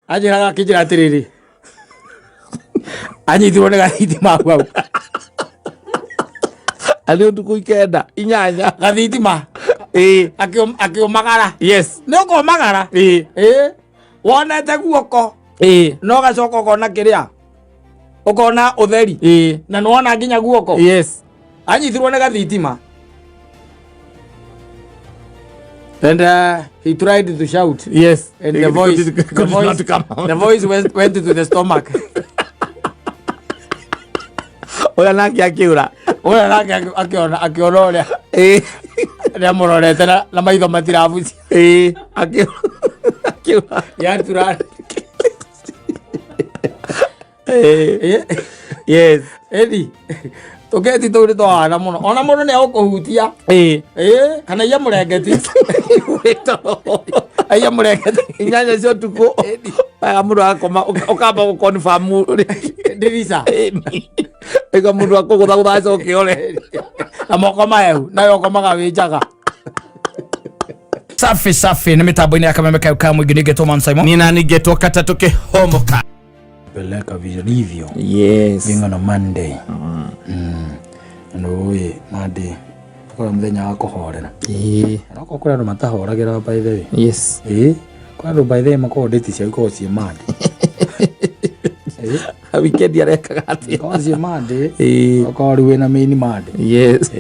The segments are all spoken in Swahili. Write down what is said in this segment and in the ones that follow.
ajira kijira tiriri anyitirwo nĩ gathitima hau alio tukuikenda inyanya gathitima akiumagara yes nĩ ũkomagara wonete guoko no gacoka ũkona kĩrĩa ũkona ũtheri na nĩwona nginya guoko yes anyitirwo nĩ gathitima. And he tried to shout. Yes. And the voice went to the stomach. Oya nake akiura. Oya nake akiona oria. Nĩ amũrorete na maitho matirabuci. Akiura. Ya tura. Yes. Edi. Toketi turi twana muno. Ona mũndũ nĩ agũkũhutia. Kana ya mũrengeti. Aya mũrengeti. Inyanya cio tuko. Aya mũndũ akoma ukamba gũconfirm Dirisa. Ega mũndũ akũgũthagũtha acoke ore. Amoko maeu na yokomaga wĩnjaga. Safi na mitambo-inĩ ya Kameme ka mwingine ngetwo Mamsaimo. Nina nigetwo kata tukihomoka. Beleka vision. Yes. Being on a Monday. No Monday. Kwa mthenya wa kuhorera. Arako kura ndo matahoragera by the way. Yes. Kwa ndo by the way mako date cia iko cia Monday. Weekend ya reka gati. Kwa cia Monday. Kwa ri wena main Monday. Yes.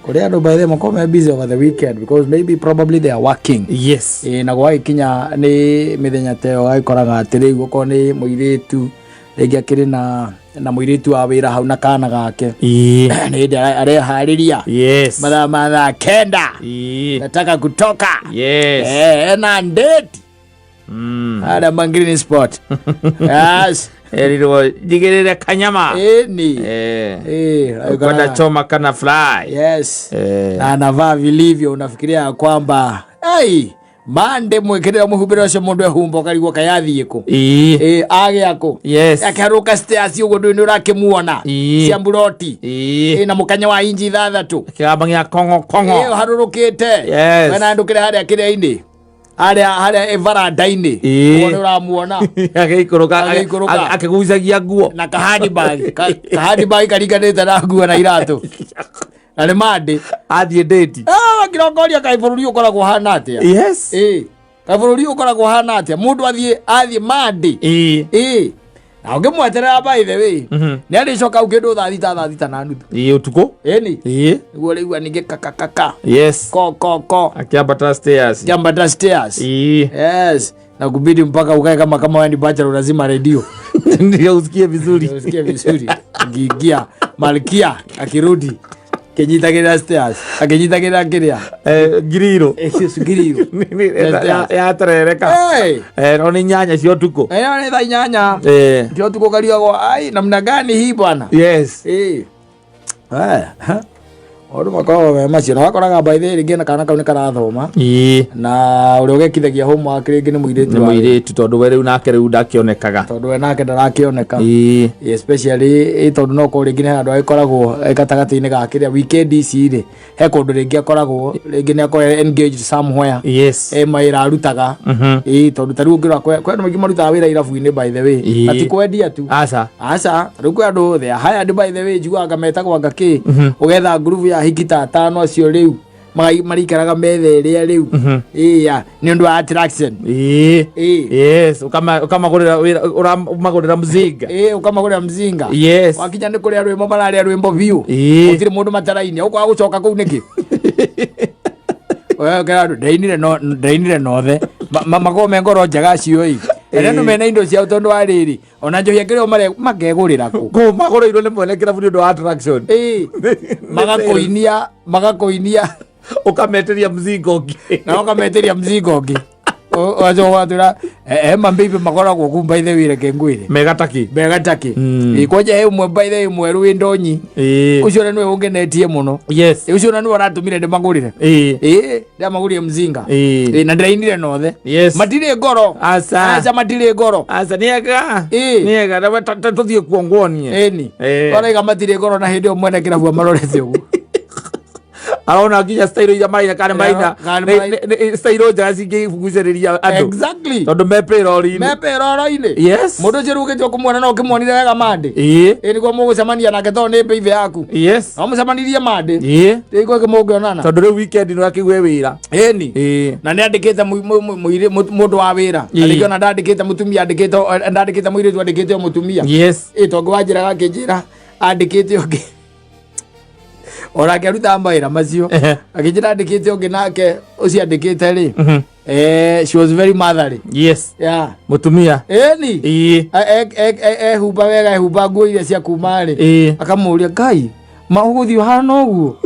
Korea ndo by the way mako me busy over the weekend because probably they are working. Yes. Na gwa ikinya ni mithenya teo aikoraga atiri guko ni muiritu rĩngĩ akĩrĩ na mũirĩtu wa wĩra hau na kana gake nĩ ndĩ arehariria mathaa kenda nataka kutoka na ndeti ada Green Sport yes elirwo jigirire kanyama kwenda choma kana fly yes na anavaa vilivyo unafikiria kwamba Mande mwekera muhubira cio mundu ehumba karigwo kayathie ko age ako akaruka stairs ugo ndu urakimuona cia mburoti na mukanya wa inji 3 kigamba gya kongo harurukite wena ndukire haria kire-ini haria evaranda-ini wona uramuona agikuruka akigucagia nguo na kahandi bag kariganite na nguo na iratu na nĩ Monday athie date kirongoria kai bururi ukoragwo hana atia yes kai bururi ukoragwo hana atia mundu athie Monday na ngimweterera by the way nĩ aricoka ukindu thita na nuthu utuko ni niguo rĩu ninge kakakaka yes ko akiambata stairs yes na kubidi mpaka ukae kama wewe ni bachelor lazima radio ndio usikie vizuri gigia malkia akirudi kenyitagira stairs akenyitagira kiria giriro ya terereka no ni nyanya cio tuko ni tha nyanya cio tuko kariagwo namna gani hii bwana yes Oru makao macio na wakoraga by the way na kana kau ni karathoma na uri ugekithagia homework ringi ni muiritu tondu we riu nake riu ndakionekaga tondu we nake ndarakioneka especially tondu no ko ringi ni andu akoragwo gatagati-ini ga kiria weekend ici ri he kundu ringi akoragwo ringi ni akora engaged somewhere maira arutaga tondu tariu ngira kwenda maingi marutaga wira irabu-ini by the way atikwendia tu aca riu kwa andu they hired by the way juaga metagwo ngaki ugetha group ya hikita 5 acio riu marikaraga metha iria riu ni undu wa attraction yes ukamagurira uramagurira mzinga ukamagurira mzinga yes wakinya ni kuria rwimbo mararia rwimbo view utiri mundu mataraini ukwa gucoka kuu niki wewe kana ndainire nothe magome ngoro njaga cio ene no mena indo cia tondu wa riri ona njohia kirio magegurira ku magurirwo ni mwene kirabu ni undu wa attraction magakoinia ukameteria mzingo ngi na ukameteria mzingo ngi wajo watura mambibi makoragwo ku by the way kengwire megataki ikoje he umwe by the way mweru windonyi ucio nĩ ungenetie muno yes ucio nĩ waratumire ndimagurire ndamagurire mzinga na ndainire nothe matire ngoro aca matire ngoro aca niega na tuthie kuongonie oraiga matire ngoro na hindi o mwene kirabu amarorete ugu arona nginya style ya maina kana maina style ja singi fugucereria andu exactly tondu mepe rori-ini yes mundu cirugetio kumwona no kimwonire wega mande niguo mugucemania nake tondu ni mbeive yaku yes no mucemanirie mande iko kimungionana tondu riu weekend no akigue wira na ni andikite mundu wa wira ariko na ndandikite mutumia ndandikite muiritu andikite mutumia yes tondu wanjiraga kinjira andikite ungi ora keruta mbaira macio akijira andikite ungi nake uci andikite ri she was very motherly yes yeah mutumia ni huba wega huba nguo iria cia kuma ri akamuria Ngai maguthio hana uguo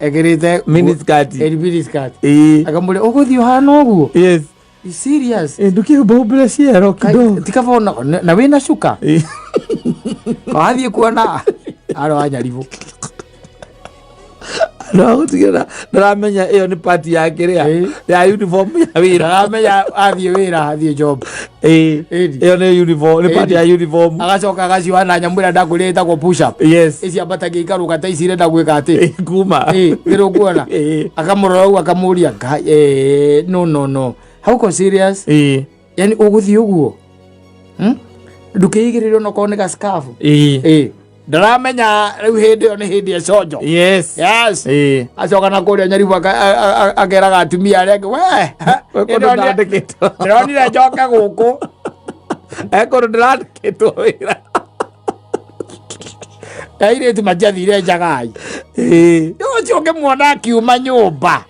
egerite miniskirt akamuria uguthio hana uguo yes serious ndukihumba ciero kidogo tikavona na wina shuka wathie kuona aro anyarivu no gutigira ndaramenya iyo ni party yake ria ya uniform ya wira ndaramenya athie job iyo ni uniform ni party ya uniform agacoka agaciwa na nyamwira ndakurita ko push up yes ici abataga ikaruka ta icire ndagwika ati kuma giro kuona akamurora u akamuria no how serious yani uguthie uguo ndukiigiriro no koneka scarf ndaramenya riu hindi yo ni hindi ya cojo yes acoka na kuria nyaribu akeraga atumia aria we ndironire njoke guku ekorwo ndirandikitwo wira airitu majathire njagai ucio ngimwona akiuma nyumba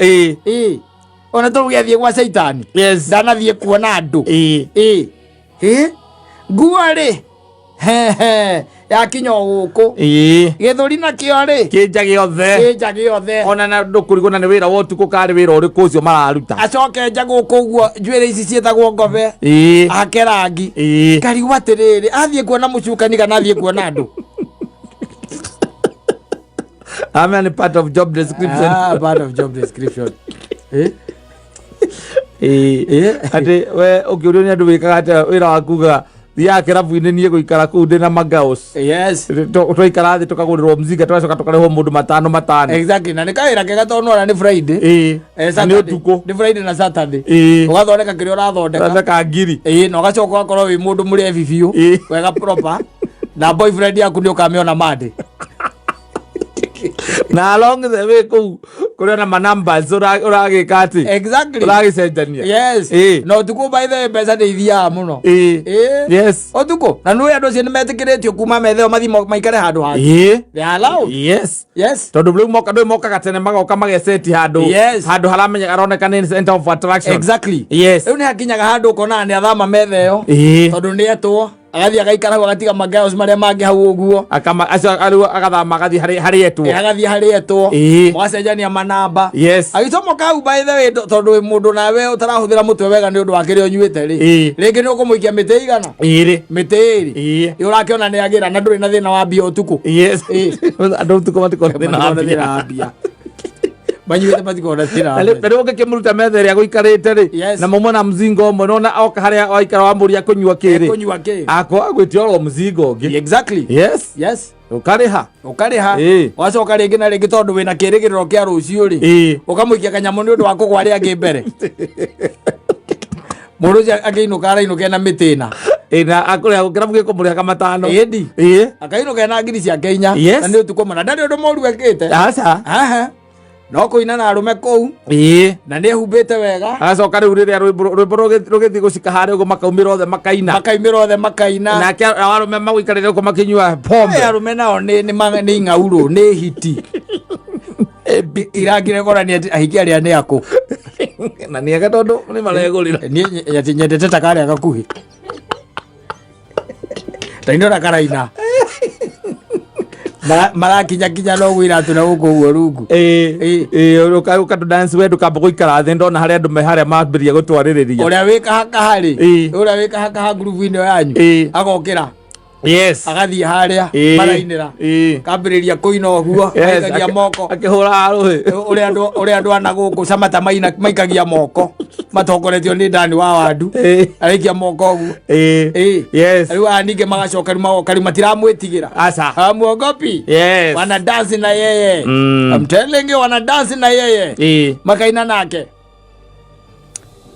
ona tugiathie gwa Saitani ndanathie kuona andu nguo ri yakinya guku githuri na kio ri kinja giothe ona na ndukurigona ni wira wotuku kari wira uriku ucio mararuta acoke nja guku guo njwire ici cietagwo ngove akerangi karigwa atiriri athie kuona mucukani kana athie kuona andu ni part of job description ati we ukiurio ni andu wikaga ati wira wakuga ya kirabu-ini nie guikara kuu ndina magaos yes twaikara thi tukagurirwo mzinga twacoka tukarehwo mundu matano exactly na nikawira kega tondu ona ni Friday ni utuku ni Friday na Saturday ugathondeka kiria urathondeka ngiri na ugacoka ugakorwo wi mundu murevi biu wega proper na boyfriend yaku ni ukamiona made na along the way kuria na numbers uragika ati exactly uragicenjania yes no tuko by the pesa de ithia muno yes otuko na nui andu cio ni metikiritio kuma metheo mathi maikare handu ha they allow yes tondu riu moka gatene magoka mageseti handu haramenya aroneka ni center of attraction exactly riu ni hakinyaga handu ukona ni athama metheo tondu ni etwo agathia gaikara agatiga magaos maria mangi hau uguo agathama agathi hari etwo mwacenjania manamba agicomoka hau by the way tondu wi mundu nawe utarahuthira mutwe wega ni undu wa kiria unyuite ri ringi ni ukumuikia miti igana miti iri urakiona ni agira na nduri na thina wa mbia utuku andu utuku matikona thina wa mbia banyuite matikona thina riu ngikimuruta metha iria guikarite ri na mumona mzingo umwe nona oka haria waikara wa muria kunyua kiri ako agwitio ro mzingo ungi exactly yes ukariha wacoka ringi na ringi tondu wina kirigiriro kia rucio ri ukamuikia kanyamu ni undu wa kugwa ria angi mbere mundu akiinuka arainuka na mitina na akuria gukira mugi kumuria kamatano akainuka na ngiri ciake inya na ni utuko mana ndari undu moru ekite no kuina na arume kou na ni humbite wega acoka riu riria rwimbo rugithi gucika haria uguo makaumira othe makaina nake arume maguikarire uguo makinyua pombe arume nao ni ng'auru ni hiti irangire gorani ati ahiki aria ni aku na ni aga tondu ni maregurira ni ati nyendete takaria gakuhi tainora karaina marakinya no gwira tu na guku uo rungu uka dance we ndukamba guikara thi ndona haria andu me haria mambiria gutwaririria uria wika haka hari uria wika haka ha group ino yanyu agokira yes agathi haria marainira kambiriria kuina oguo maikagia moko akihura ruhi uri andu ana guku samata maikagia moko matongoretio ni ndani wa wandu arikia moko oguo yes riu aninge magacoka riu matiramwitigira aca muogopi yes wana dance na yeye I'm telling you wana dance na yeye makaina nake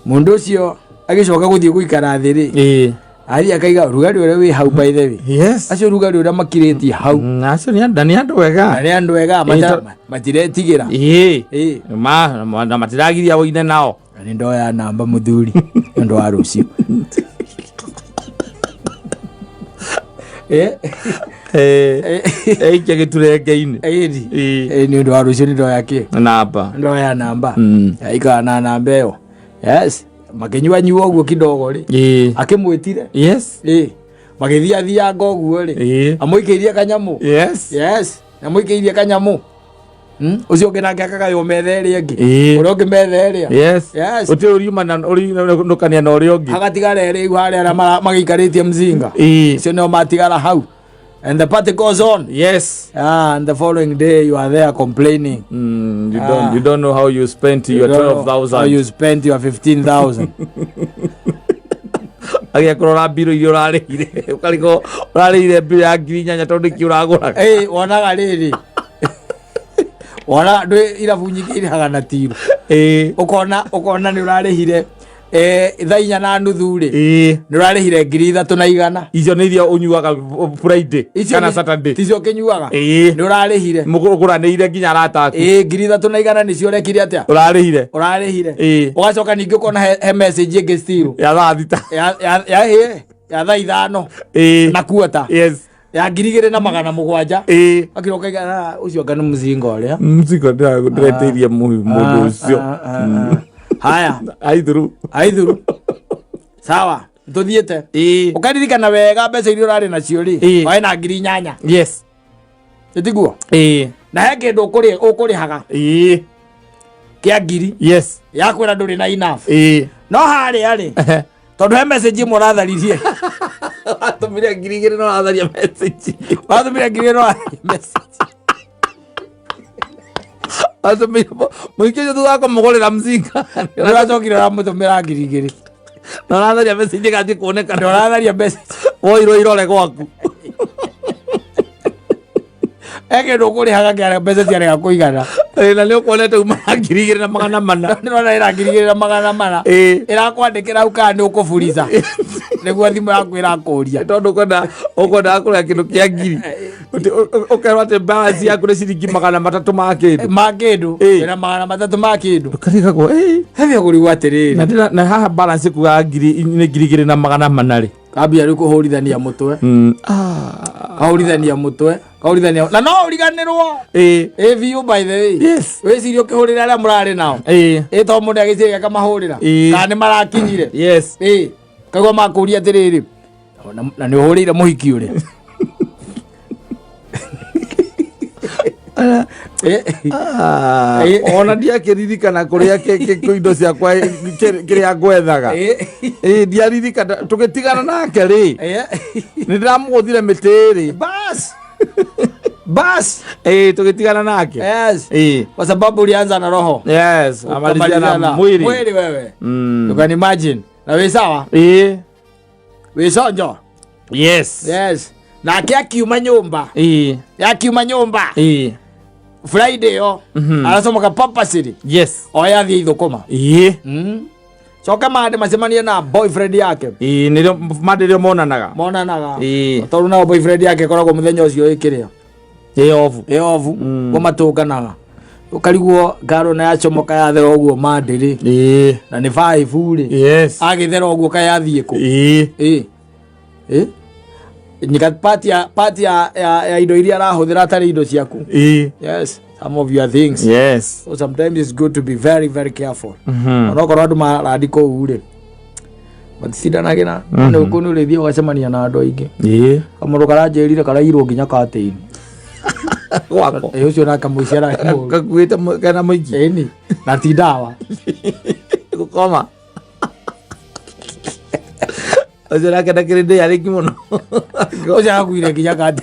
mundu ucio agicoka guthii guikara thiri ari akaiga rugari ure wi hau by the way yes acio rugari ure makireti hau acio ni andu wega matiretigira na matiragiria woine nao ni ndoya namba muthuri ndo wa rucio ike giturengeine ni ndo wa rucio ni ndoya ki ndoya namba aika na namba yo yes makenywa nyuo guo kidogo ri akimwitire yes magithia ngoguo ri amuikeirie kanyamu yes amuikeirie kanyamu ucio ungi nake akagayo methere ingi uria ungi methere yes uti uriuma na nukania na uria ungi agatigara eri haria magikaritie mzinga ucio no matigara hau and the party goes on yes and the following day you are there complaining you don't know how you spent your 12,000 how you spent your 15,000 agia kurora biro irio rarihire ukariko rarihire biro ya 8,000 tondu kiuragura wonaga riri wona ndwe irabu nyingi iraga na tiro ukona ni urarihire thainya na nuthu ri ni urarihire 3,100 icio ni irio unyuaga Friday kana Saturday ticio kinyuaga ni urarihire muguranire nginya rataku 3,100 nicio urekire atia urarihire ugacoka ningi ukona he message ingi still ya thaa thita ya thaa 5 na kuota yes ya 2,700 akiroka igana ucio ngana mzingo uria ndireteirie mundu ucio haya aithuru sawa tuthiete ukaririkana wega mbeca iria urari nacio ri wae na 8,000 yes itiguo na he kindu ukurihaga kia 1,000 yes yakwira nduri na enough no haria ri tondu he message imwe uratharirie watumire 2,000 no atharia message watumire 2,000 no message atumire muikeje tuthako mugurira mzinga uracokire uramutumira 2,000 no atharia message gathi kuonekana uratharia message woiro irore gwaku eke ndo kurihaga kia mbeca ciarega kuigana na ni ukonete uma 2,400 ndona ira 2,400 irakwandikira uka ni ukuburiza niguo thimu yaku irakuria tondu ukona akuria kindu kia 1,000 ukerwa ati balance yaku ni ciringi 300 ma kindu ina 300 ma kindu ukariga ko hevia kurigwa atiriri na haha balance kuga 2,400 ri kabia ri kuhurithania mutwe kaurithania na no uriganirwo view by the way yes wicirio kihurira aria murari nao to mundu agiciria kamahurira kana ni marakinyire yes kagwa makuria atiriri na ni uhurire muhiki uri ona ndiakiririkana kuria indo ciakwa kiria ngwethaga ndiaririkana tugitigana nake ri ni ndiramuguthire mitiri bas tugitigana nake yes kwa sababu ulianza na roho yes amalizia na mwili wewe you can imagine na wewe sawa wewe sonjo yes na kiuma nyumba yakiuma nyumba Friday yo arasomoka Papa City yes oya thie ithukuma coka mande macemania na boyfriend yake nirio mande rio monanaga tondu na boyfriend yake koragwo muthenya ucio ikiria ovu gomatunganaga ukariguo ngaro na yacomoka yathera uguo mande ri na ni 5 ri agithera uguo kayathie ku nika party ya indo iria arahuthira atari indo ciaku yes some of your things so sometimes it's good to be very very careful onokorwo andu marandiko ure batithindanagira ni ukuni urithie ugacemania na andu aingi kamundu karanjirire karairwo nginya katini gwako ucio na kamuiciara kakuite kana muingi na ti ndawa gukoma Ozera kenda kirinde yari kimono. Ozera kuire kinya kati.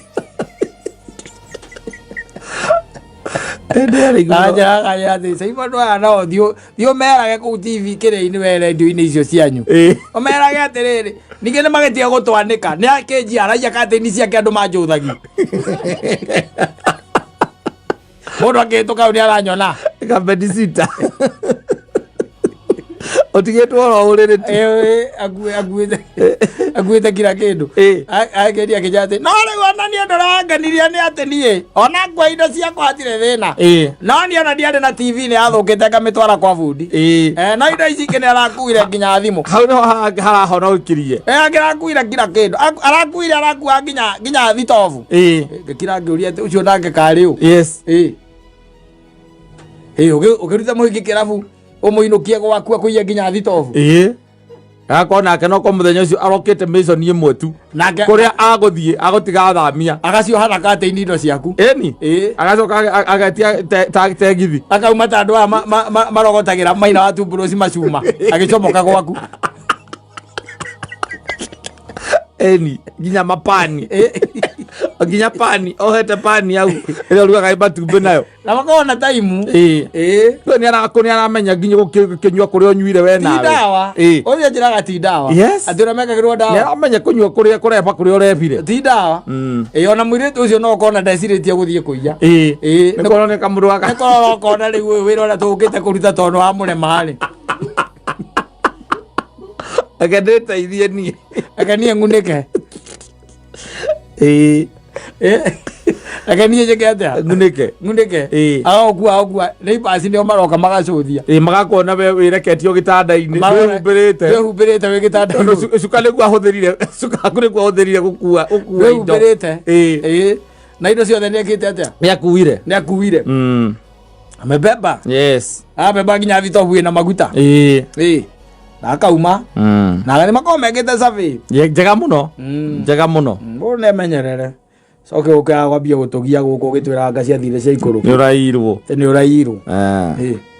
Kaya thi sai vandu ana dio merage ku TV kire-ini we radio-ini icio cianyu. Omerage atiriri ningene magetia gutwanika ni akenji araia kati-ini ciake andu manjuthagi. Mundu akituka ni aranyona kabedisita. Otigetwo ro urire aguite kila kindu ageria kijate no riu ona ni ndoranganiria ni ati nie ona kwa indo cia kwatire thina no ni ona ndiari na TV ni athukite ngamitwara kwa bundi no indo ici kene arakuire nginya thimu hau no harahona ukirie akirakuire kila kindu arakuire arakua nginya thitovu ngikira ngiuria ati ucio nake kariu yes ukiruta muhingi kirabu umuinukie gwaku kuiya nginya thitovu akona ake no ko muthenya ucio arokete mission imwe tu kuria aguthie agutiga thamia agacio haraka ate indo ciaku eni agacoka agatia tegithi akauma tandu marogotagira maina wa tumburoci macuma agicomoka gwaku eni nginya mapani nginya pani ohete pani au ile rugaga ibatumbe nayo na makona time ni aramenya nginya gukinywa kuria onyuire we nawe dawa oyo njiraga ti dawa athira mekagirwo dawa ni aramenya kunywa kuria kureba kuria urefire ti dawa ona mwiritu ucio no kona ndeciritie guthie kuiya ni kona ni kamuru aka ni kona kona riu wira ora tukite kuruta tono wa murema ri agendeta ithie ni akanie ngunike akanie jegata ngunike agokua nei pasi ndio maroka magacuthia magakona we wireketio gitanda-ini wehumbirite we gitanda-ini cukale kwa huthirire cukakure kwa huthirire gukua wehumbirite na indo ciothe ni ekite atia ni akuire amebeba yes abeba nginya thitobu na maguta na akauma na ni makomegete safi njega muno mundu nemenyerere coke ukaga kwambia gutugia guku gitwira anga cia thire cia ikuru ni urairwo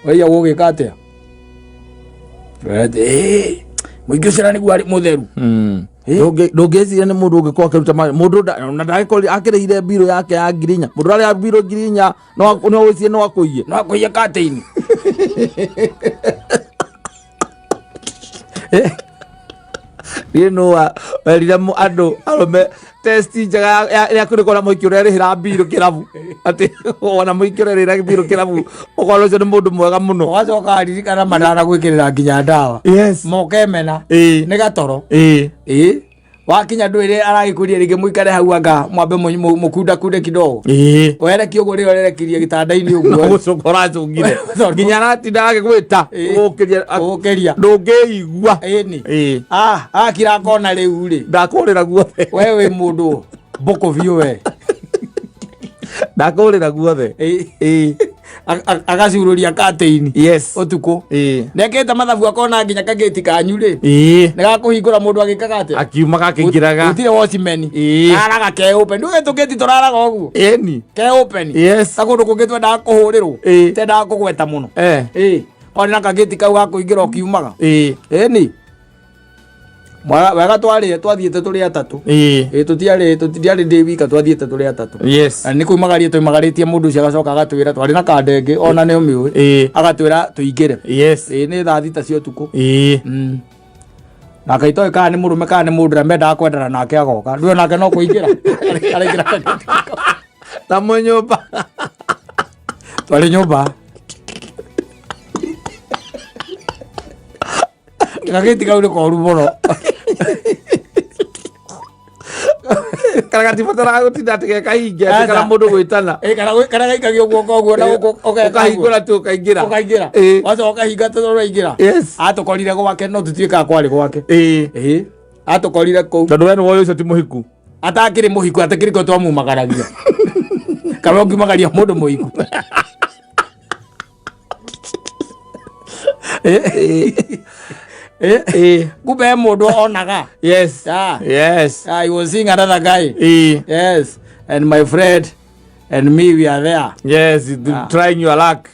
waiya gugika atia muingi ucio niguo ari mutheru ndungiciria ni mundu ungikwa akiruta mundu na ndagikori akireire biro yake ya ngirinya mundu aria biro ngirinya no wicie no akuiye kate-ini no werire andu arume test njega ya kurikora muiki uria rihira biro kirabu ati ona muiki uria rihira biro kirabu ukorwo ucio ni mundu mwega muno wacoka aririkana madara gwikirira nginya ndawa mokemena ni gatoro wakinya ndwire aragikuria ringi muikare hau anga mwambe mukunda kunde kidogo wereki uguo rio rerekirie gitanda-ini uguo gucukora cungire nginya ratinda agigwita gukiria ndungiigua ni akira kona riu ri ndakurira guothe we wi mundu mboko biu we ndakurira guothe agacururia kate-ini utuku nekete mathabu akona nginya kageti kanyu ri nigakuhingura mundu agikaga atia akiuma gakingiraga utire watchman araga ke open ndu getuketi turaraga uguo ke open akundu kungitwenda kuhurirwo tenda kugweta muno ona kageti kau gakuingira ukiumaga ni wega twathiete turi atatu tutiari ndi wika twathiete turi atatu ni kuimagarie tuimagaritie mundu ucio agacoka agatwira twari na kandenge ona ni umiwe agatwira tuingire ni thaa thita cia utuku na kaitoe kana ni murume kana ni mundu mendaga kwendana nake agoka ndio nake no kuingira araingira ta nyumba twari nyumba kageti kau ni koru muno karagati fatara gutinda atige kahinge kana mundu gwitana kana gaikagio guoko guo na ukahingura tu ukaingira wacho ukahinga tu uraingira atukorire gwake no tutwika kwari gwake atukorire ku tondu we ni woyo ucio ti muhiku atakiri muhiku atakiri ko twamumagaragia kana ngimagaria mundu muhiku kumbe mundu onaga I was seeing another guy and my friend and me we are there trying your luck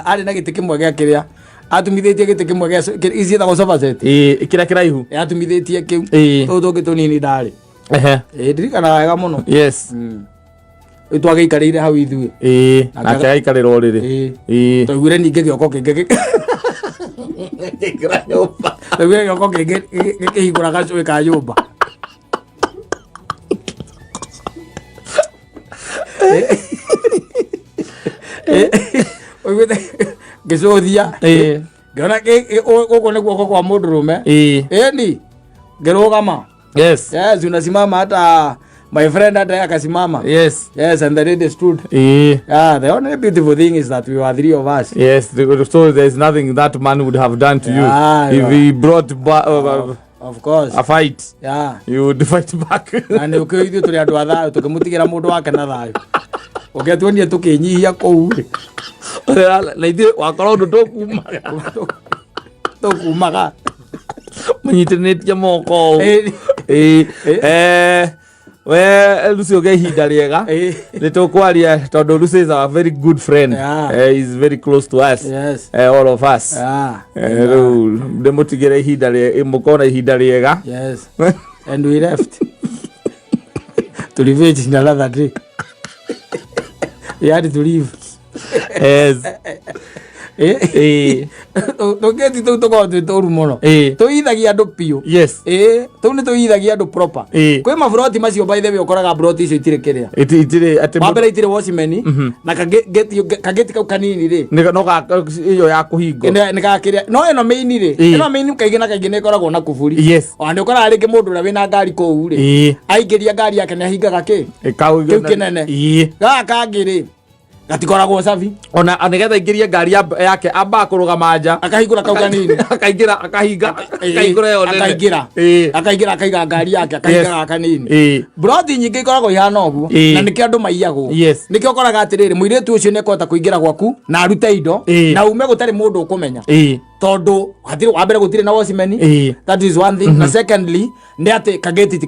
ari na giti kimwe gia kiria atumithitie gite kimwe gya ici ta sofa set kira kiraihu atumithitie kiu tutungi tunini ndari ndirikanaga wega muno yes itwagiikarire hau ithui nake aikarira riri twaiguire ninge gioko kingi kira nyumba twaiguire gioko kingi gikihingura gacui ka nyumba ngicuthia ngiona guku ni guoko kwa mundurume ni ngirugama yes unasimama hata my friend hata akasimama yes and the lady stood the only beautiful thing is that we were three of us yes so there's nothing that man would have done to you if he brought of course a fight you would fight back and ukithio tuli andu athayo tukimutigira mundu wake na thayo ugetuonie tukinyihia kou na ithe wakora undu tukumaga munyitithanitie moko we Lucy oge ihinda riega ni tukwaria tondu Lucy is a very good friend he's very close to us all of us riu ndimutigire ihinda riega mukona ihinda riega and we left to leave in another day we had to leave yes tugeti tu tuko twitoru muno tuithagia andu piu yes tu ni tuithagia andu proper kwi mabroti macio by the way ukoraga broti icio itire kiria itire ati mabere itire washimeni na kageti kau kanini ri no ga iyo ya kuhingo ni ga kiria no eno maini ri eno maini kaigi na kaigi ni koragwo na kuburi yes o andi ukora ri mundu ria wina ngari kou ri aingiria ngari yake ni ahingaga ki kau kinene ga kangiri gatikoragwo safi ona anigetha ingirie ngari yake amba kurugama nja akahingura kau kanini akaingira akahinga yo akaingira akaiga ngari yake akahinga kanini broti nyingi ikoragwo ihana uguo na nikio andu maiyagwo nikio ukoraga atiriri muiritu ucio ni ekota kuingira gwaku na arute indo na ume gutari mundu ukumenya tondu hatiri wa mbere gutire na washimeni that is one thing na secondly ni ati kageti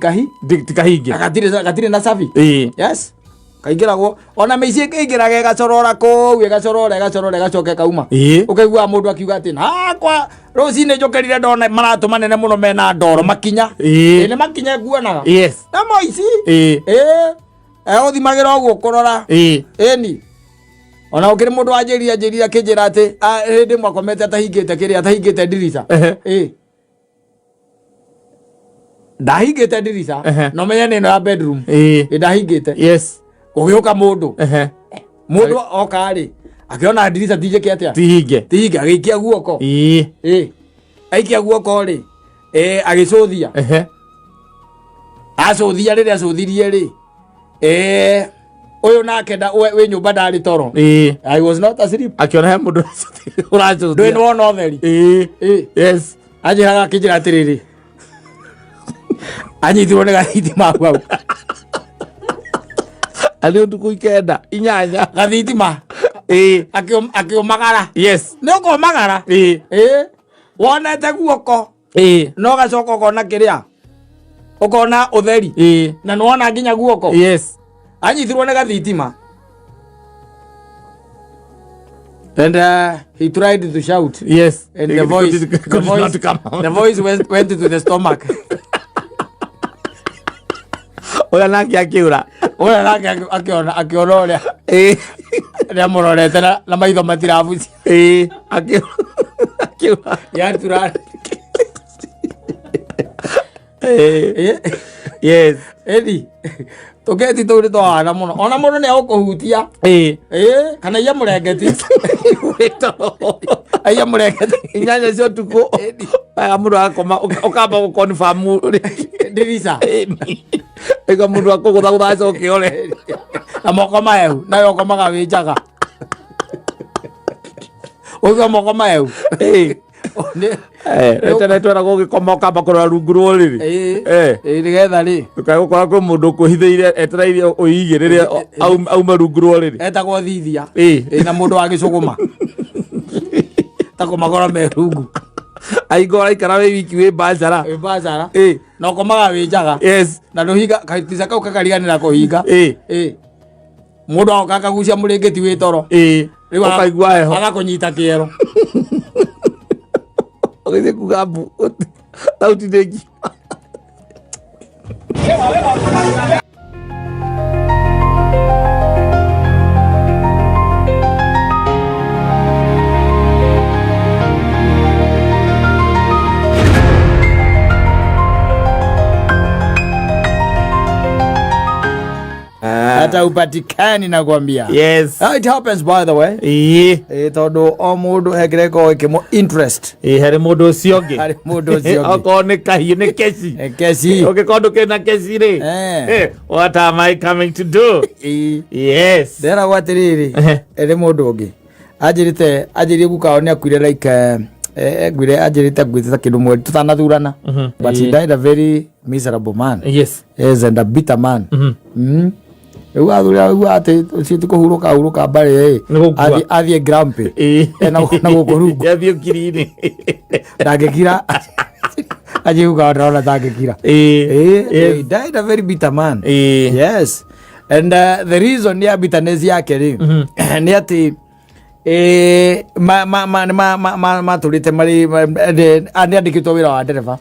tikahinge agatire na safi yes kaigiragwo ona meici kaigiraga gacorora kou gacoke kauma ukaigua mundu akiuga ati na kwa rocine njokerire ndona maratu manene muno mena ndoro makinya ni makinya nguonaga na moici uthimagira uguo kurora ni ona ukiri mundu anjiria kinjira ati hindi mwakomete atahingite ndirica ndahingite ndirica no menya nino ya bedroom ndahingite yes ugiuka mundu oka ri akiona ndirica tije atia tihinge agikia guoko aikia guoko ri agicuthia acuthia riri acuthirie ri uyu nake we nyumba ndari toro I was not asleep akiona he mundu uracuthia ndwini wona utheri yes anjiraga kinjira atiriri anyitirwo ni gathitima hau ali nduku ikenda inyanya gathitima akiumagara yes ni ukomagara wonete guoko no gacoka ukona kiria ukona utheri na nuona nginya guoko yes anyitirwo ni gathitima and he tried to shout yes and the voice went to the stomach oya nake akiura akiona uria ria murorete na maitho matirabuci akiura yatura yes edi tugeti turi twana muno ona mundu ni akuhutia kana iya murengeti aya murengeti inyanya cio tuku aya mundu akoma ukamba ku confirm ndirica ega mundu akugutha acoke ore amoko maeu nayo komaga winjaga uyo moko maeu tene twera gugikoma ukamba kurora rungu rwa riri nigetha ri ukagukora kwi mundu kuhithiire etereire uigirire auma rungu rwa riri etagwo thithia na mundu wa gicuguma takomagora me rungu aigora ikara we wiki we bazara no komaga winjaga yes na nduhinga kaitisa kau kakariganira kuhinga mundu akagucia muringiti wi toro ukaigua heho agakunyita kiero Oge kugabu. Sauti degi. Hata upatikani nakwambia. Yes. It happens by the way. Todo o mundu hegreko ikimo interest. Hari mundu ciongi. Hari mundu ciongi. Okone kahiu ne kesi. Kesi. Okay, kondo kena kesi re. What am I coming to do? Yes. Dera watiriri. Ere mundu ungi. Ajirite gukao ni akwire like gwire ajirite gwita kindu mwe tutanathurana. But he died a very miserable man. Yes. Yes, and a bitter man. Uwa ate usitu huruka bare athie grumpy na gukoru yathio kirine ndangekira aje ugaona ndangekira he died a very bitter man. Yes, and the reason ya bitterness yake ni ati turite mari andikitwo wira wa ndereva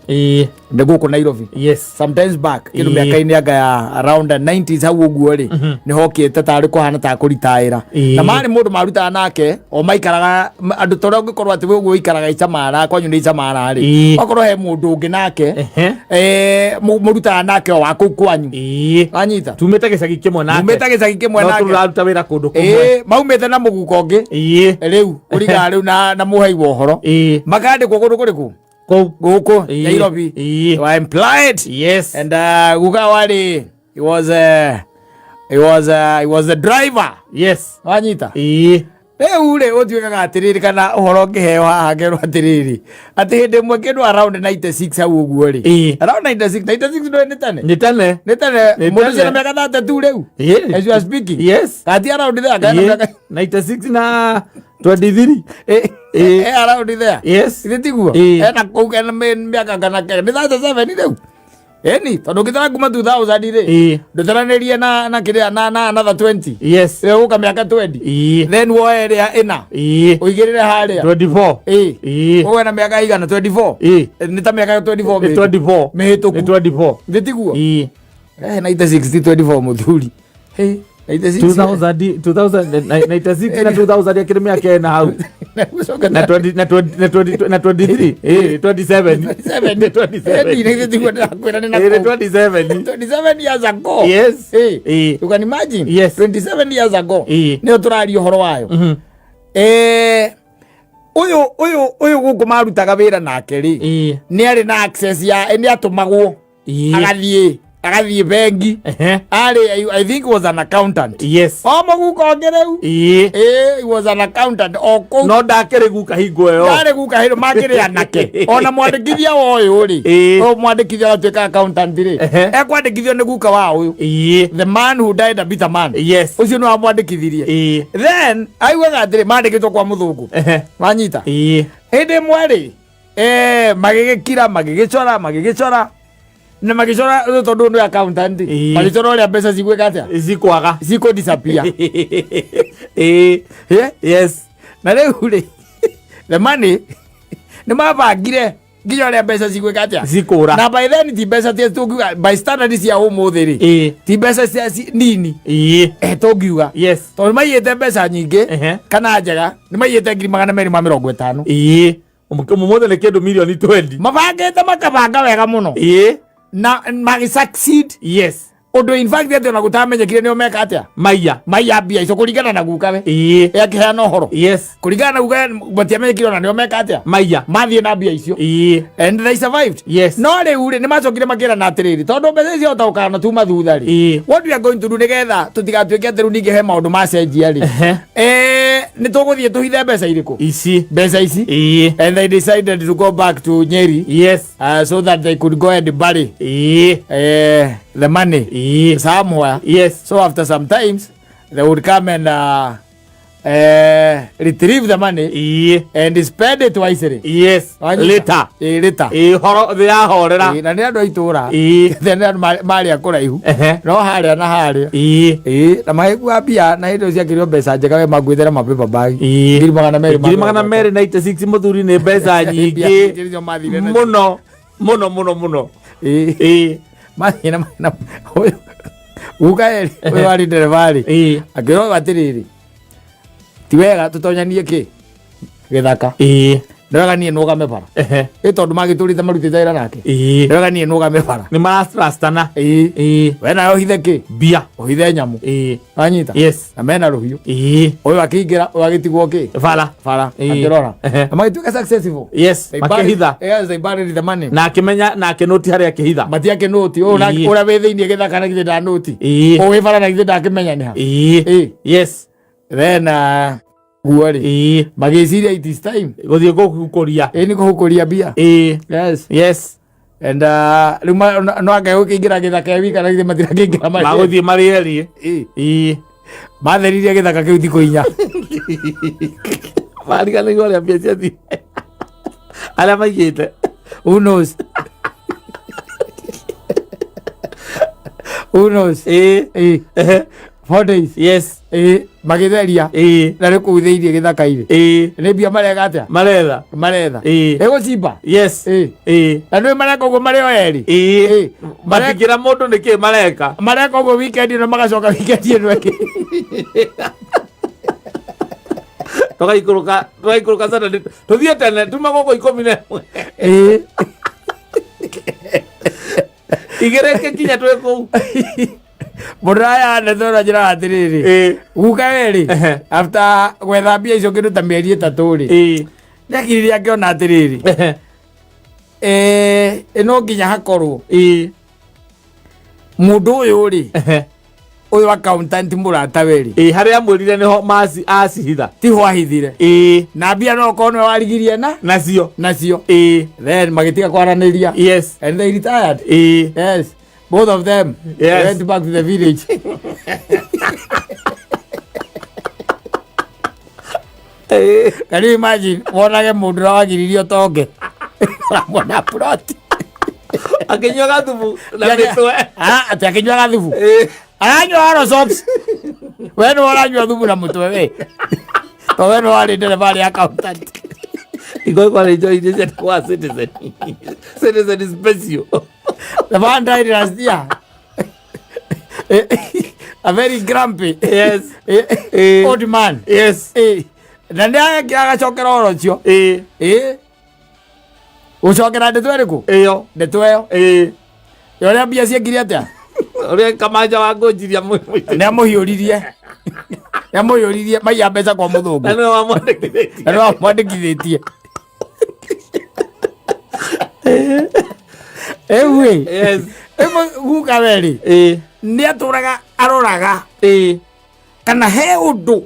guku Nairobi. Yes, sometimes back kindu miaka-ini anga ya around the 90s hau uguo ri ni hokite tari kuhana ta kuritaira na mari mundu maruta nake o maikaraga andu toria ungikorwo ati we uguo ikaraga icamara kwanyu ni icamara ri okorwo he mundu ungi nake muruta nake wa kuu kwanyu anyita tumete gicagi kimwe nake no turaruta wira kundu kumwe maumete na muguko ungi riu kuriga riu na muhaiwa uhoro makandikwo kundu kuriku guku Nairobi were employed. Yes, and gukawari he was the driver. Yes, wanyita riu ri utuikaga atiriri kana uhoro ngiheo hagerwo atiriri ati hindi mwe kindu around 96 hau uguo ri around 96 ndo nitane mundu cina miaka 33 riu as you are speaking. Yes, ati around there 96 na 23 around there. Yes, itiguo na kugena miaka kana ni 37 riu eni tondu ngitara kuma 2000 ri ndutaranirie na kiria na another 20. Yes, uka miaka 20 then woe ria ina uigirire haria 24 uwe na miaka igana 24 ni ta miaka 24 mihituku 24 ngitiguo 96 24 muthuri 2096 na 2000 akiri miaka ena hau na 23 na 23 27 years ago. Yes, you can imagine. Yes, 27 years ago ni turario horo wayo uyu guku marutaga wira nake ri ni ari na access ya ni atumagwo agathie bengi I think he was an accountant. Yes, muguko ongereu he was an accountant oku no ndakere guka hingo yo ndare guka hiro makire anake ona mwandikithia woyu ri mwandikithia atuika accountant ri kwandikithio ni guka wa uyu the man who died a bitter man. Yes, ucio no amwandikithirie then aiwaga atiri mandikitwo kwa muthungu wanyita hindi mweri magigicora na magicora tondu ndu accountant magicora uria mbeca cigwika atia zikwaga ziko disappear. Yes, na riu ri the money ni mabangire nginya uria mbeca cigwika atia zikura na by then ti mbeca tia tungiuga by standard cia umuthi ri ti mbeca cia nini tungiuga. Yes, tondu maiyite mbeca nyingi kana njega ni maiyite 250,000 umuthele ni kindu milioni 20 mabangite makabanga wega muno na magi succeed. Yes, undu in fact ati ona gutamenyekire ni omeka atia maiya mbia ico kuringana na gukawe yakiheana uhoro. Yes, kuringana na gukawe batiamenyekire ona ni omeka atia maiya mathie na mbia icio and they survived. Yes, no riu ri ni macokire makira na atiriri tondu mbeca icio utaukana tu mathutha ri what we are going to do nigetha tutigatuike ati riu ningi he maundu macenjia ri ni tuguthie tuhithe mbeca iriku mbeca ici and they decided to go back to Nyeri. Yes, so that they could go and bury the money somewhere. Yes, so after some times they would come and retrieve the money and spend it wisely. Yes. Later. Later. Horo thia horera. Na ni andu aitura. Then mari akura ihu. No haria na haria. Na maigua bia na indo cia kirio mbeca njega we magwithera mapepa bag. 296 muthuri ni mbeca nyingi. Muno. Mathina ukaeri we wari nderevari akiro batiriri ti wega tutonyanie ki githaka ndega nie nugame bara tondu magiturite marutite ira nake ndega nie nugame bara ni marastrastana we na ohithe ki bia ohithe nyamu anyita yes na mena ruhiu uyu akiingira ugagitigwo ki bara akirora magituka successful yes makihitha yes they buried the money na akimenya na akinoti haria akihitha mati akinoti ura we thiini githaka na githida noti uwi bara na githida akimenya ni ha yes then guori magiciria it is time guthie gukuria ni gukuria bia yes and ruma no age ukiingira githaka wika na matira kingira maguthie marieri matheririe githaka kiu thiko inya mariga ni gore bia cia ala maigite who knows 4 days yes magitheria na rä kå u thä irie gä thaka-inä nä mbia marega atä maretha ä gå cimba yes na nä mareka å guo marä o erä matigä ra må ndå nä kä mareka å guo wikendi no magacoka wikendi ä no ä tågaikå rå ka sana tå thiä tene tuma gå kå 11 igä rä kä kinya twä kå u Muraya nethora njira atiriri guka weri after gwetha mbia icio kindu ta mieri 3 ri ndakiriria akiona atiriri ino nginya hakorwo mundu uyu ri uyu accountant murata weri haria mwirire niho masi acihitha ti ho ahithire na mbia no kono warigirie nacio then magitiga kwaraniria yes and they retired yes both of them went back to the village. Can you imagine? Wonage mundu wagiririo tonge mwana proti akinywa gathubu na mitwe ati akinywa gathubu aranywa oro socks we no aranywa thubu na mutwe we to we no ari ndereva ri accountant kwa enjoy this kwa citizen is special. The man died last year. A very grumpy. Yes. Old man. Yes. Na ndia agacokera oro cio. Ucokera ndeto eriku? Iyo. Ndeto iyo? Yoria mbia ciekire atia? Oria kamanja wa ngonjiria ni amuhiuririe. Ni amuhiuririe maiya mbeca kwa muthungu. No amwandikithitie. Ewe yes guka weri ni aturaga aroraga kana he undu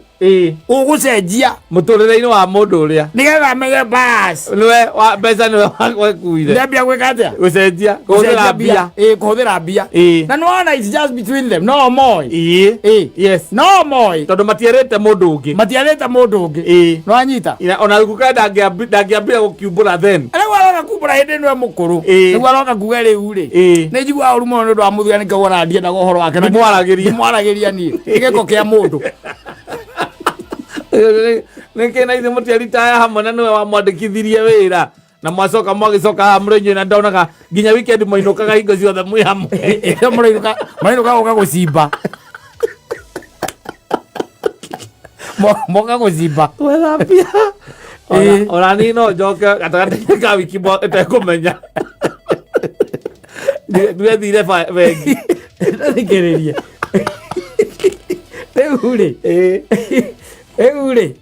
ugucenjia muturire-ini wa mundu uria nigetha menye bas niwe wa mbeca niwe wakuire ndambia gwika atia gucenjia kuhuthira mbia kuhuthira mbia na no one is just between them no more yes no more tondu matierete mundu ungi no anyita ona guka ndangiambira gukiumbura then ariko aroka kumbura hindi niwe mukuru nigu aroka kuga riu ri ni njigua uru muno ndu wa muthuri ni kagora ndia na gohoro wake mwaragiria ni igeko kia mundu nike na ithe mutiaritaya hamwe na niwe wamwandikithirie wira na mwacoka mwagicoka hamrenyo na ndonaga nginya weekend mwinukaga hingo ciothe mwi hamwe mwinuka uka gucimba moka gucimba wethambia ona ni no njoke gatagati ka wiki etekumenya ndwethire bengi thikiririe Eure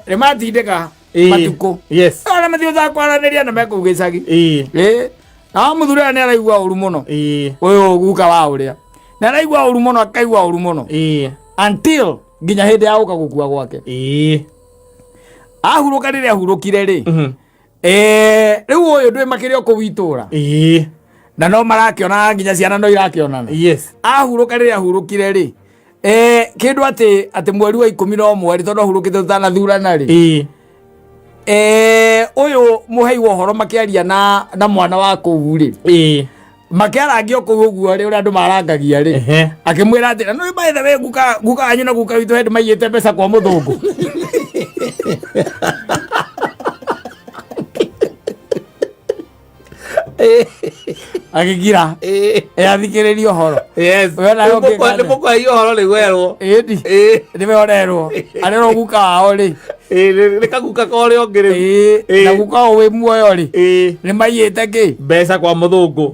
rematindika matuko yes ona mathio za kwaraniria na mekugicagi na muthuri ni araigua uru muno uyu guka wa uria na araigua uru muno akaigua uru muno until nginya hindi ya guka gukua gwake ahuruka riria ahurukire ri riu uyu ndwi makirio ku witura na no marakiona nginya ciana no irakionana yes ahuruka riria ahurukire ri kindu ati mweri wa 11 tondu hurukite tutanathurana ri uyu muhei wa horo makiaria na mwana wa kuu ri makiarangio kuu uguo ri uria andu marangagia ri akimwira ati no ibaitha we guka anyu na guka witu hendi maiyete mbeca kwa muthungu agigira athikiririo horo ni mukwa hiyo horo ni gwerwo ni meorerwo arero guka ao ri ni kaguka kore ongere na guka o we muoyo ri ni maiyete ki mbeca kwa muthungu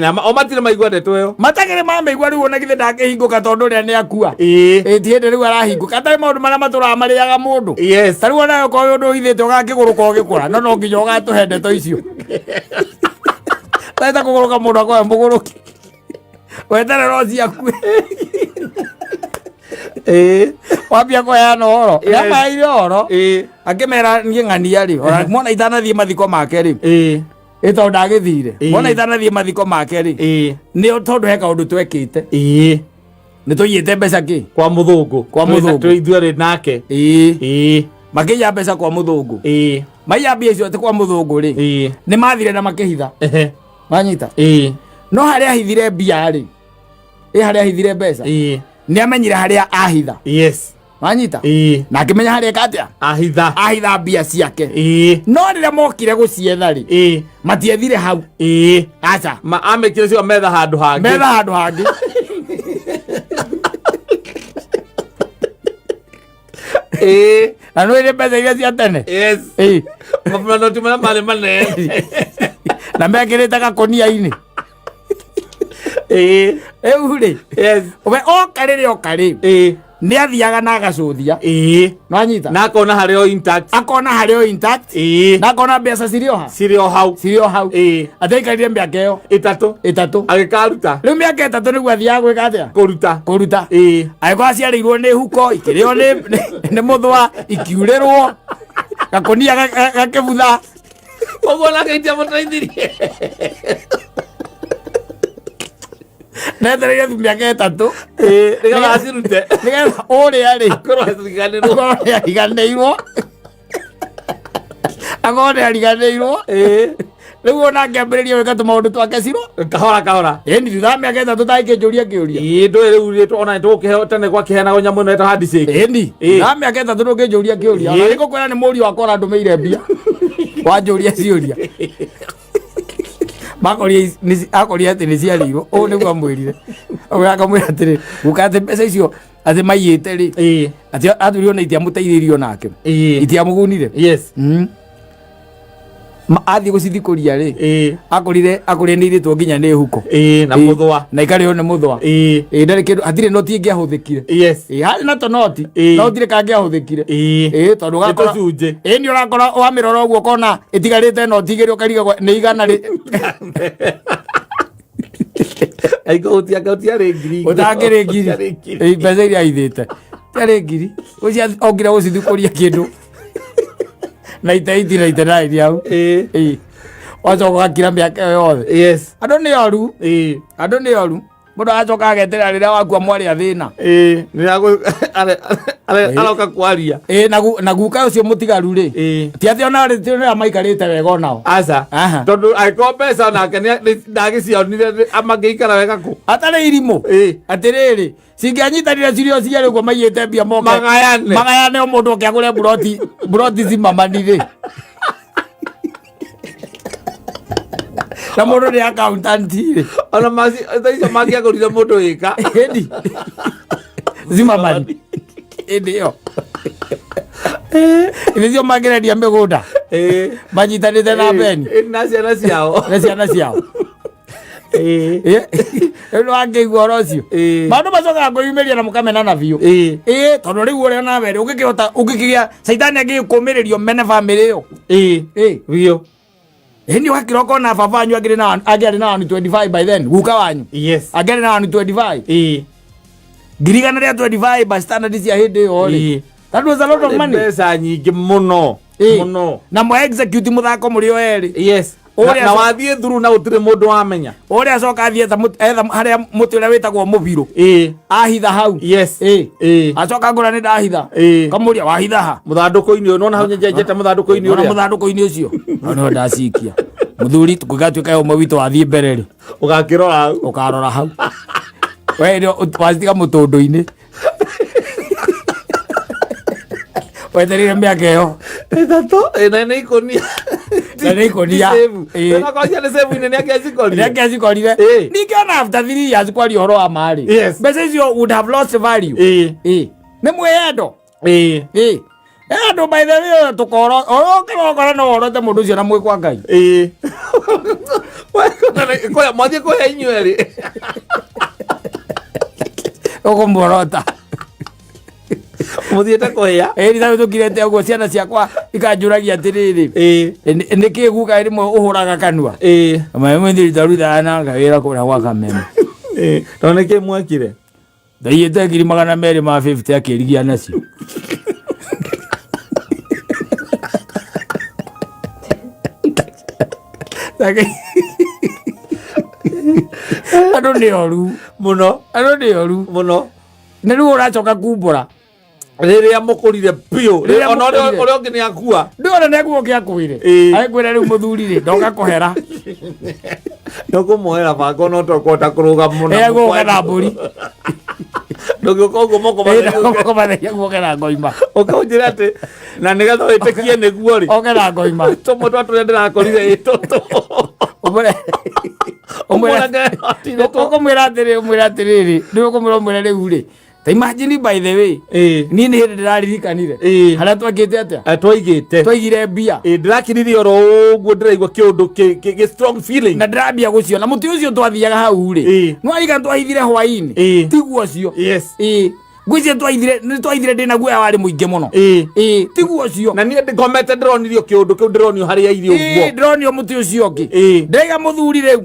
na o matire maigwa ndeto yo matagire mameigwa riu ona githe ndakihinguka tondu ria ni akua tiende riu arahinguka atari maundu maria maturaga mariaga mundu tariu ona ko undu ithite ugakiguruka ugikura no nginya ugatuhe ndeto icio Weta kuguruka mundu akoe muguruki wetare rozi akue wambia kuheana horo yamaire horo akimera nie ng'ania ri ora mwana itanathie mathiko make ri ito ndagithire mwana itanathie mathiko make ri ni tondu heka undu twekite ni tuyite mbeca ki kwa muthungu tuithue ri nake makiya mbeca kwa muthungu mayambia icio ati kwa muthungu ri ni mathire na makihitha manyita no haria hithire mbia ri haria hithire mbeca ni amenyire haria ahitha manyita na akimenya haria katia ahitha mbia ciake no riria mokire gucietha ri matiethire hau acha amekire cio metha handu hangi na no ile mbeca iria cia tene mabanoti maria mari manene na mekirite gakonia-ini uri we okari ni athiaga na agacuthia no anyita na akona hario intact na akona mbeca cirio hau ataikarire miaka iyo itatu agikaruta riu miaka itatu niguo athiaga gwika atia kuruta agiko aciarirwo ni huko ikirio ni muthwa ikiurirwo gakonia gakibutha oguo nakaitia mutaithirie nethereire miaka itatu nigetha acirute nigetha uria ri akorwo ariganĩirwo riu ona ngĩambĩrĩria gwĩka tũmaũndũ twake ciro kahora ni thutha mĩaka ĩtatũ tangĩnjũria kĩũria ndũĩ rĩu ona nĩtũgũkĩheo tene gwakiheanagwo nyamũ ĩno ĩtagwo handshake thutha mĩaka ĩtatũ ndũngĩnjũria kĩũria ona nĩngũkwĩra nĩ mũriũ wakwa ũrandũmĩire mbia wanjũria ciũria akoria ati nĩ ciarĩirwo ũũ nĩguo amwĩrire akamwĩra atĩrĩ guka atĩ mbeca icio atĩ maiyĩte rĩ atĩ athurio na itiamũteithĩrio nake itiamũgunire athiĩ gũcithikũria rĩ akorire nĩ irĩtwo nginya nĩ huko na mũthwa na ikarĩo nĩ mũthwa ndarĩ kĩndũ hatirĩ noti ĩngĩahũthĩkire harĩ na tonoti no gũtirĩ kangĩahũthĩkire tondũ ũgakora nĩ ũrakora wamĩrora ũguo ũkona ĩtigarĩte noti igĩrĩ ũkariga nĩ igana ũtangĩrĩ ngiri mbeca iria aithĩte tiarĩ ngiri ongire gũcithikũria kĩndũ na itaitiraitanairi hau wacoka gakira mĩaka ĩyo yothe andũ nĩ oru mũndũ agacoka ageterera rĩrĩa wakua mwarĩ athĩna aroka kwaria na guka ũcio mũtigaru rĩ ti atĩ ona rĩrĩa maikarĩte wega onao aca tondũ angĩkorwo mbeca nake ndagĩcionire mangĩikara wega kũ atarĩ irimũ atĩrĩrĩ cingĩanyitanire cirio ciarĩ ũguo maiyĩte mbia moke magayane o mũndũ oke agũre buroti Zimmerman rĩ na mũndũ nĩ accountant rĩ ona icio mangĩagũrire mũndũ wĩka Zimmerman ĩndĩ ĩyo nĩcio mangĩrendia mĩgũnda manyitanĩte na beni na ciana ciao nĩ wangĩigua ũhoro ũcio maũndũ macokaga kwĩyumĩria na mũkamenana biũ tondũ rĩu ũrĩa nawe rĩ ũngĩkĩgĩa caitani angĩkũmĩrĩrio mene bamĩrĩ ĩyo biũ nĩ ũgakĩra ũkona baba wanyu angĩarĩ na 125 by then guka wanyu angĩarĩ na 125 ngirigana rĩa 25 standard cia hĩndĩ ĩyo rĩ that was a lot of money mbeca nyingĩ mũno na mwa execute mũthako mũrĩ o erĩ na wathie through na utire mundu wamenya uria acoka athie etha haria muti uria witagwo mubiru ahitha hau acoka ngura ni ndahitha kamuria wahitha ha muthanduku-ini uyu nona hau nyenjete muthanduku-ini uria muthanduku-ini ucio no ndacikia muthuri tukigatuika yo mawito wathie mbere ri ugakirora hau ukarora hau we ndio wazitiga mutundu-ini weterire miaka iyo ithatu na ikonia na ikonia na kwa jana save ine niake acikorire nikiona after 3 years kwari horo wa mari mbeca icio would have lost value ni mweyendo ando by the way tukoro okora no orote mundu ucio na mwikwa Ngai kwa mwathie kwa inyueri okomborota muthiete kuhia rithawe tukirete uguo ciana ciakwa ikanjuragia atiriri niki guka rimwe uhuraga kanua mwe thiritaruta na ngawira kuria gwa kameme to niki mwakire thaiete 250 akirigia nacio ando ni oru muno na riu uracoka kumbura riria mukurire pio ona uri ongi ni akua ndiona neguo kiakuire aikwira riu muthuri ri ndoka kuhera ndokumuhera bako no tokota kuruga muno ego kana mburi ndogiko uguo moko matheria guokera ngoima ukaunjira ati na nigetha witikie niguo ri okera ngoima tomo twatu ndirakorire itoto umwira atiriri ndiukumwira riu ri ta imagine by the way ni hindi ndiraririkanire haria twakite atia twaigire mbia ndirakiririe oro uguo ndiraigua kiundu ki strong feeling na ndirambia guciona muti ucio twathiaga hau ri nwarika twahithire hwaini tiguo cio ngwicie twaithire ndina guoya wari muingi muno tiguo ucio na nie ndikomete ndironirio kiundu kiu ndironio haria irio uguo ndironio muti ucio ungi ndaiga muthuri riu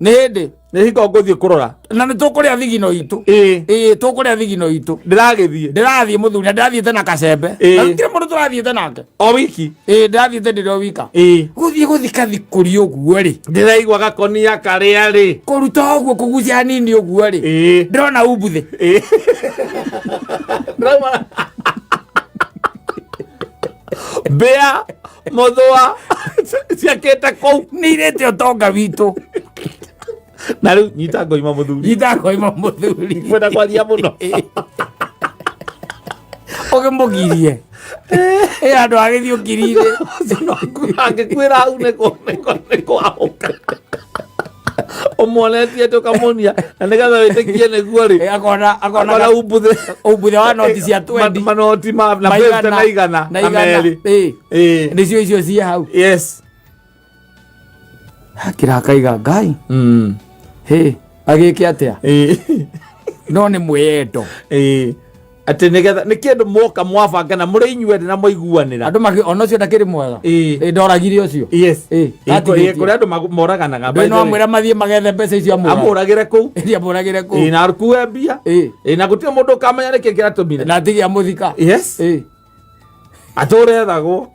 ni hindi ni hingo nguthie kurora na ni tukuria thigino itu tukuria thigino itu ndirathie muthuri na ndirathiete na kacembe na gutire mundu turathiete nake o wiki ndirathiete ndiri o wika guthie guthika thikuri uguo ri ndiraigua gakonia karia ri kuruta uguo kugucia hanini uguo ri ndirona umbuthi bea muthwa ciakite kou ni irite utonga witu na riu nyita ngoima muthuri kwenda kwaria muno ogemugirie andu agithiukirire angikwira hau niko ahoka omonetie tukamonia na nigetha witikie niguo ri akona umbuthi wa noti cia 20 manoti na pesa na igana na meri nicio icio cie hau kirakaiga Ngai agike atia no ni mwiyendo ati nigetha ni kindu moka mwabanga na muri inyuende na muiguanira andu maki ono cio ndakiri mwega ndoragire ucio kuri andu moraganaga mbe no mwira mathie magethe mbeca icio amuragire ku na arukue mbia na gutire mundu ukamenya niki kiratumire na tigi amuthika ature ethagwo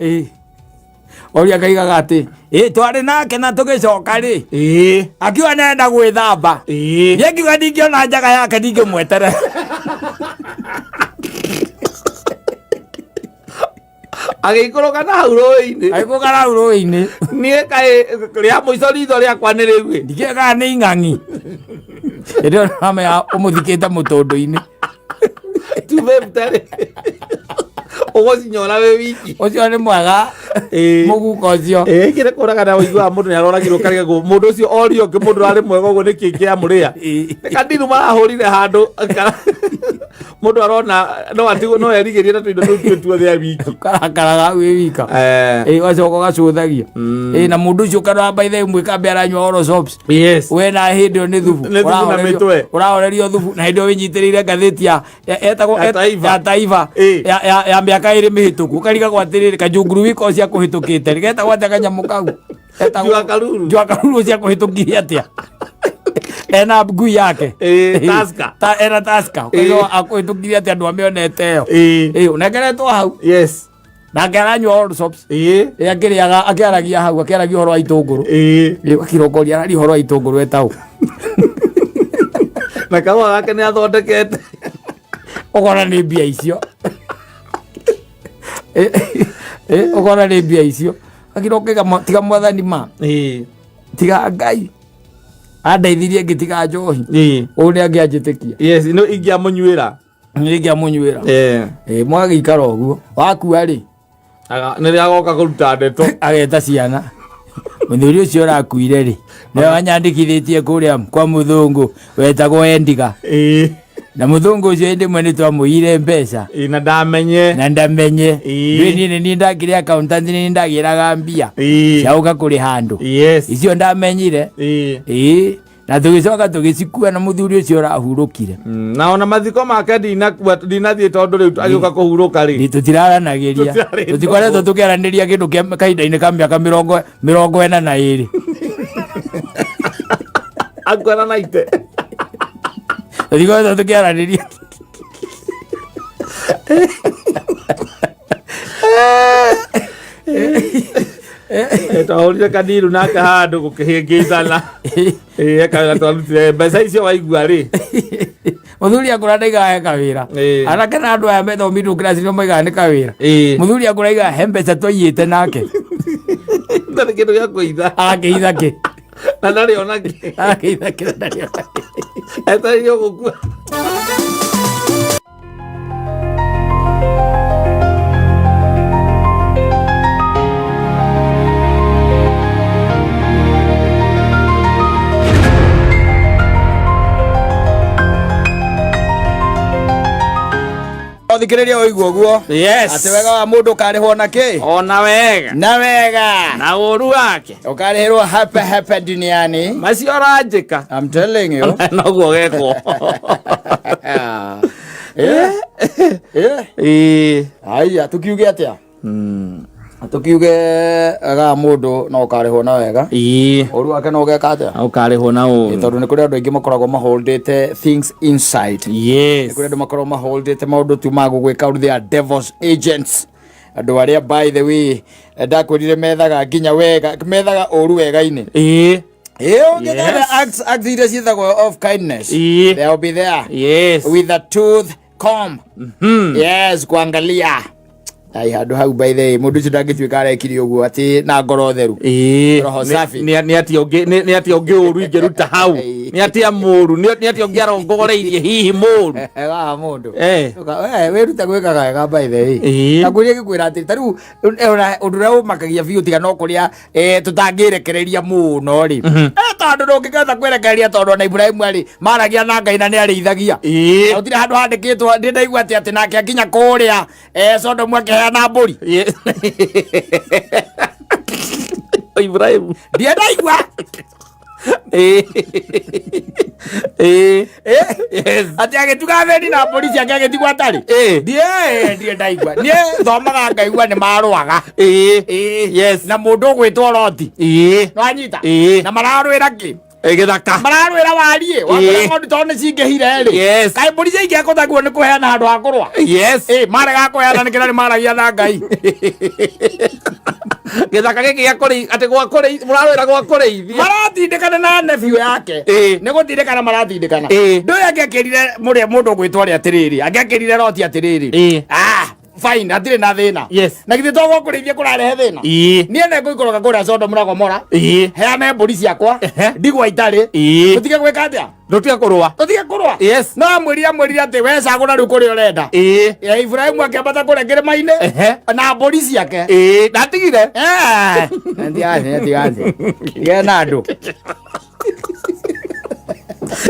oria kaigaga ati twari nake na tugicoka ri akiwa nenda gwithamba ngiuga ndingiona njaga yake ndingimwetere agikuruka na hau rũĩ-inĩ niĩ kaĩ rĩa mũico ritho rĩakwa nĩ rĩu ndikiagaga nĩ ing'ang'i ĩrĩa ũramenya ũmũthikĩte mũtũndũ-inĩ tubemtarĩ ũgũcinyora wĩ wiki ũcio nĩ mwega mũguka ũcio kĩrĩ kũraga na ũiguaga mũndũ nĩ aroragirwo karigagwo mũndũ ũcio orio ũngĩ mũndũ arĩ mwega ũguo nĩ kĩĩ kĩamũrĩa nĩ kandinu marahũrire handũ mundu arona no atigo no erigĩrie na tũindo tũu tuothe wiki karakaraga wĩ wika wacoka gacũthagia na mũndũ ũcio kana by the way mwĩkambe aranyua oro sops we na hĩndĩ ĩyo nĩ thubu ũrahorerio thubu na hĩndĩ ĩyo wĩnyitĩrĩire ngathĩti etagwo ya Taifa ya mĩaka ĩrĩ mĩhĩtũku ũkarigagwo atĩrĩrĩ kanjũnguru wika ũcio akũhĩtũkĩte getagwo atĩa kanyamũ kau njua karuru ũcio akũhĩtũkirie atĩa ena ngui yake Tusker kwa hiyo akuhĩtũkirie atĩ andũ amĩonete ĩyo ũnengeretwo hau na ngaranywa all sops akiriaga akiaragia hau akiaragia horo wa itunguru akirongoria ari horo wa itunguru etau na kawa gake ni athondekete ogora ni mbia icio ogora ni mbia icio akirokega tiga mwathani ma tiga Ngai andeithirie ngitiga njohi uri angianjitikia yes no ingiamunywira mwagikara uguo wakua ri nä agoka kå ruta ndeto ageta ciana muthuri ucio rakuire ri nä wanyandikithätie kå rä a kwa må thå ngå wetagwo Endiga na må thå ngå å cio hä ndä mwe nä twamå ire mbeca na ndamenye ndä nä ndakä rä accountant nä ndagä raga mbia ciaåka kå rä handå icio ndamenyire na tå gä coka tå gä cikua na må thuri å cio rahurå kire na ona mathiko make ndinathiä tondå rä u agä å ka kå hurå ka rä tå tiraranagä ria tå tikoretwo tå kä aranä ria kä ndå kahinda-inä ka mä aka mä rongo ena na ä rä akuana naite tå tikoretwo tå kä aranä ria twahårire kaniru nake handå gå kä hä ngä ithana ekaga twarutire mbeca icio waigua rä må thuri akå ra ndaigaga he kawä ra anake na andå aya methomitwo kä raci no maigaga nä kawä ra må thuri akå raigaga he mbeca twaiyä te nake ndarä kä ndå gä a kå itha agä itha kä na ndarä ona kä agä itha kä na ndarä ona kä etario gå kua thikiriria oigwo guo ati wega wa mundu karihwo na ki ona wega na uru wake ukarihirwo hapa duniani macio ranjika I'm telling you noguo gekwo aya tukiuge atia tukiuge aga mundu no karihwo na wega uru wake no geka atia ukarihwo na uru tondu ni kuri andu aingi makoragwo maholdete things inside ni kuri andu makoragwo maholdete maundu tu magugwika they are devil's agents andu aria by the way ndakwirire methaga nginya wega methaga uru wega-ini acts iria ciethagwo of kindness they will be there with a tooth comb kuangalia ai handu hau by the way mundu ucio ndangituika arekire uguo ati na ngoro theru roho safi ni ati ongi uru ingeruta hau ni ati amuru ni ati ongi arongoreirie hihi muru ega mundu wiruta gwikaga wega by the way na kuria gikwira ati tariu undu ria umakagia biu tiga no kuria tutangirekereria muno ri tondu ndungiketha kwerekereria tondu na Ibrahimu ari maragia na Ngai na ni arithagia utire handu handikitwo ndi ndaigua ati nake akinya kuria Sodomu na mburi Ibrahimu ndiye ndaigua ati agituga theni na mburi ciake agitigwo atari ndiye ndaigua nie thomaga ngaigua ni marwaga na mundu ugwitwo Loti nwanyita na mararwira ki githaka mararwira warie wakora ng'ondu tondu cingihire ri kai mburi ciingi akothaguo ni kuheana handu ha kurwa marega kuheana nikira ni maragia na Ngai githaka giki gya kuri ati gwa kuri murarwira gwa kuriithia maratindikana na nephew yake ni gutindikana maratindikana ndu angekirire mundu gwitwa ri atiriri angekirire Loti atiriri fine atire na thina na githĩ to gũkũrĩithia kũrarehe thĩna niĩ nĩ ngũikũrũka kũrĩa Sodomu na Gomora heane mbũri ciakwa ndigwa itarĩ tũtige gwĩka atĩa tũtige kũrũa no amwĩrire atĩ we cagũra rĩu kũrĩa ũrenda Ibrahimu akĩambata kũrĩa kĩrĩma-inĩ na mbũri ciake ndatigire gĩ na andũ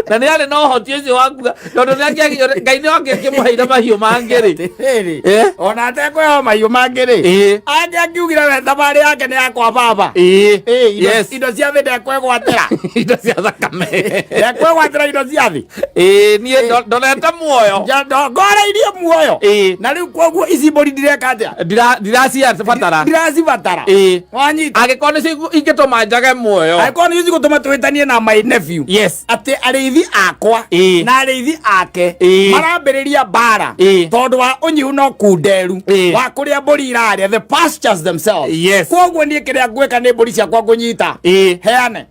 na nä arä na å hoti å cio wakuga tondå Ngai nä angä må heire mahiå mangä rä ona atekwäho mahiå mangä rä ake akiugire we thabarä yake nä yakwa baba indo cia thä ndekwägwatä ra indo cia thakame ndekwägwatä ra indo cia thä niä ndorete muoyo ngoreirie muoyo na rä u koguo ici mbå ri ndireka atä a ndiracibatara wanyita angä korwo nä cio ingä tå ma njage muoyo angä korwo nä cio cigå tå ma twä tanie na my nephew atä arithi akwa na arithi ake marambiriria bara tondu wa unyihu no kunderu wa kuria mburi iraria, the pastures themselves. Koguo nie kiria ngwika ni mburi ciakwa ngunyita heane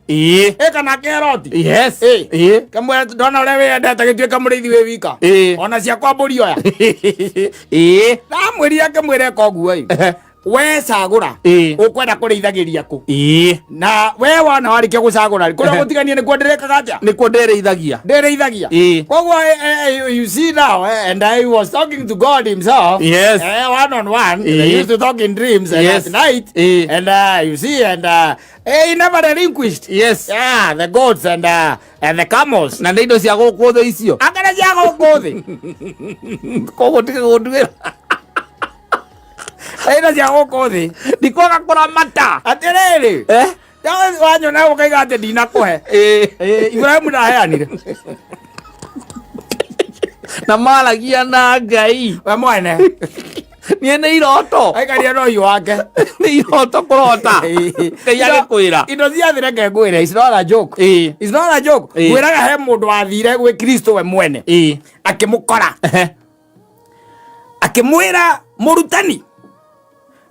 kana keroti kamwe ndona uria wendete gituika murithi wi wika ona ciakwa mburi oya ndamwirire kamwire koguo we cagura ukwenda kurĩithagiria ku na we wana warikia gucagura kuria gutiganie ni kwenderekaga atia ni kwendereithagia koguo you see now and I was talking to God himself one on one. They used to talk in dreams at night and you see and he never relinquished the goats and the camels na ndindo cia guku thi icio akana cia guku thi koguo tige gunduira ina cia guku thi ndikwaga kuramata atiriri wanyona ukaiga ati ndinakuhe Ibrahimu ndaheanire na maragia na Ngai we mwene nie nä iroto aikaria no yu wake nä iroto kurota Ngai agikwira indo ciathire ke ngwira is not a joke ngwiraga he mundu wathire gwi Kristo we mwene akimukora akimwira murutani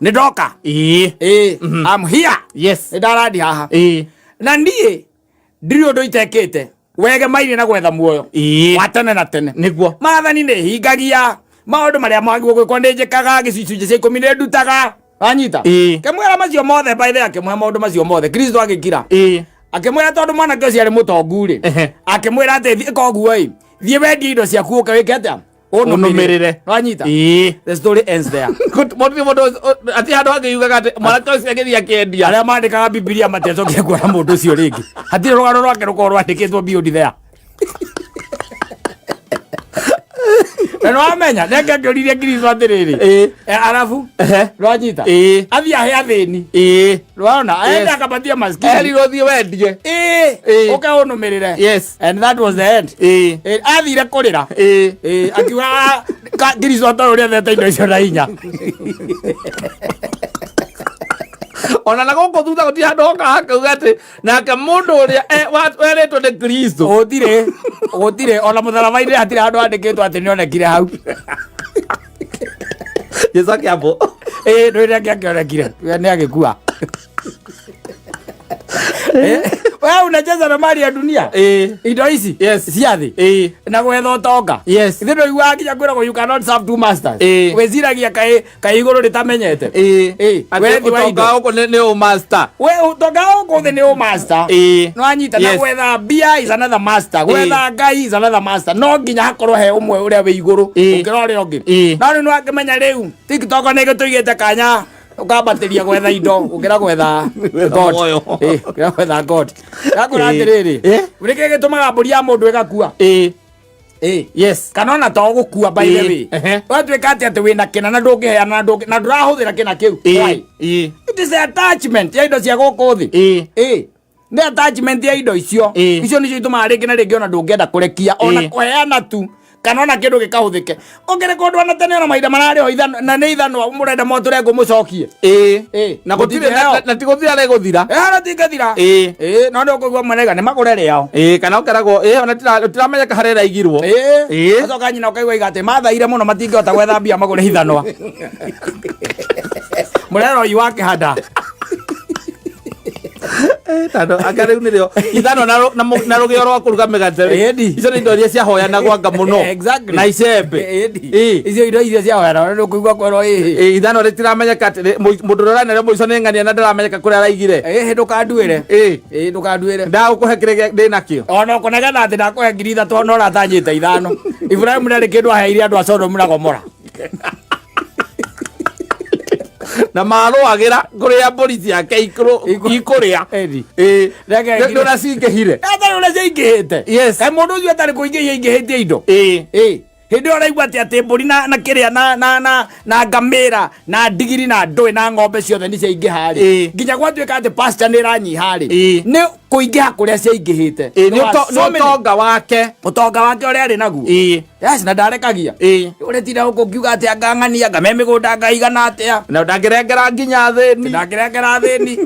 nidoka I'm here ndaradi haha na ndie ndiri undu itekete wege maire na gwetha muoyo watene na tene niguo maathani ni hingagia maundu maria magwo gwikwo ndi njikaga gicunjĩ cia 10 ndutaga anyita kemwera macio mothe by the akimwe maundu macio mothe Kristo agikira akimwera tondu mwanake ucio ari mutongu ri akimwera ati thie koguo thie wendi indo ciaku uke wike atia unumirire anyita the story ends there mondo ati handu angiugaga ati mwanake ucio agithia akiendia aria mandikaga Biblia matecokia kuona mundu ucio ringi hatire rugano rwake rukorwo rwandikitwo beyond there no amenya nenge ngoririe Kristo atiriri arafu rwanyita athia he athini rwaona aenda akabatia maskini erirothie wendie uke unumirire and that was the end athire kurira akiuga Kristo atoria thete indo icio na hinya ona na goko thutha guti handu hoka hakauga ati nake mundu uria weretwo ni Kristo gutire ona mutharaba-ini hatire handu handikitwo ati nionekire hau Jesu akiambo ndwire akionekire ni agikua wewe unacheza na mali ya dunia indo hizi ciathi na gwetha utonga ithe ndo igua kinya kwira go you cannot serve two masters weziragia kai iguru ritamenyete we utonga uko ni o master we utonga uko ni o master no anyita na gwetha bia is another master gwetha Ngai is another master no nginya hakorwo he umwe uria we iguru ukirore ongi no no akimenya riu TikTok ni gituigite kanya ukambatiria gwetha indo ukira gwetha God ukira gwetha God yakora atiriri urike gitumaga mburi ya mundu igakua kana ona to gukua by the way watwika ati wina kina na ndungiheana na ndurahuthira kina kiu it is the attachment ya indo cia guku thi ni attachment ya indo icio nicio itumaga ringi na ringi ona ndungienda kurekia ona kuheana tu kana ona kindu gikahuthike ongere kondu ana tene na maida marari o ithano na ni ithano murenda moture ngumucokie na gutire na tiguthira le guthira na tigathira no ndo kugwa manega ni magurere yao kana ukarago ona tiramenya kaharera igirwo acoka nyina ukaigwa igate mathaire muno matingihota gwetha mbia magure ithano murero yu wake hada tando akare unirio ithano na rugio rwa kuruga megate icio ni indo iria cia hoya na gwanga muno na icembe icio indo iria cia hoya na kuigwa kwero ithano ritiramenya ati mundu rorane re muico ni ngania na ndaramenya kuria araigire ndukanduire ndukanduire ndagukuhe ndi nakio ona kunaga na ati ndakuhe ngiri 3 no ratanyite ithano Ibrahimu ndari kindu aheire andu a Sodom na Gomora na maruagira kuria mburi ciake ikuria ndona cingihire ndona cingihite kai mundu ucio atari kuingihia ingihitie indo hindi uraigua ati mburi na kiria na ngamira na ndigiri na ndui na ng'ombe ciothe ni ciaingihari nginya gwatuika ati pastor ni ranyihari ni kuingiha kuria ciaingihite ni utonga wake uria ari naguo na ndarekagia uretinda guku ngiuga ati angang'ania ngame migunda ngaigana atia na ndangirengera nginya thini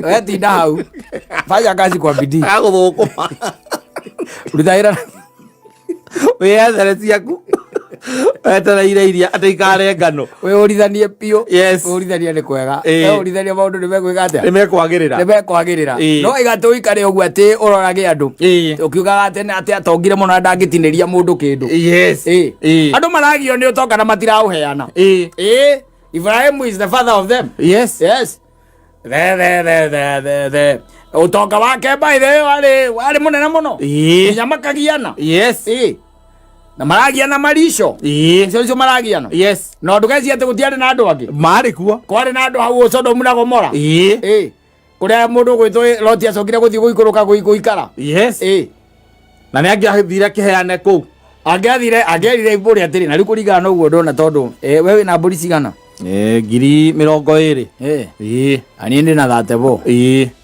wetinda hau fanya kazi kwa bidii aguthukuma Rutaira. We athere ciaku. Etera iria ateikare ngano. We urithanie pio. Yes. Urithanie ni kwega. We urithanie maundu ni mekwega atia. Ni mekwagirira. Ni mekwagirira. No igatu ikare ogwo ati urorage andu. Ukiugaga ati ati atongire muno ndangitiniria mundu kindu. Yes. Andu maragio ni utoka na matira uheana. Ibrahim is the father of them. Yes. Yes. The utoka wake by the wale munene muno. Nyamakagiana. Yes. Na maragiana marisho. Sio maragiana. Yes. No ndugeci ate gutiare na andu angi. Mari kuo. Kware na andu hau Sodom na Gomora. Kuria mundu gwitwo Lot acokire guthii guikuruka guikara. Yes. Na ni angiathire kiheane ku. Angiathire iburi atiri na rikuringana na uguo ndona tondu we wina mburi cigana. 20,000. Ani ndi na thatebo.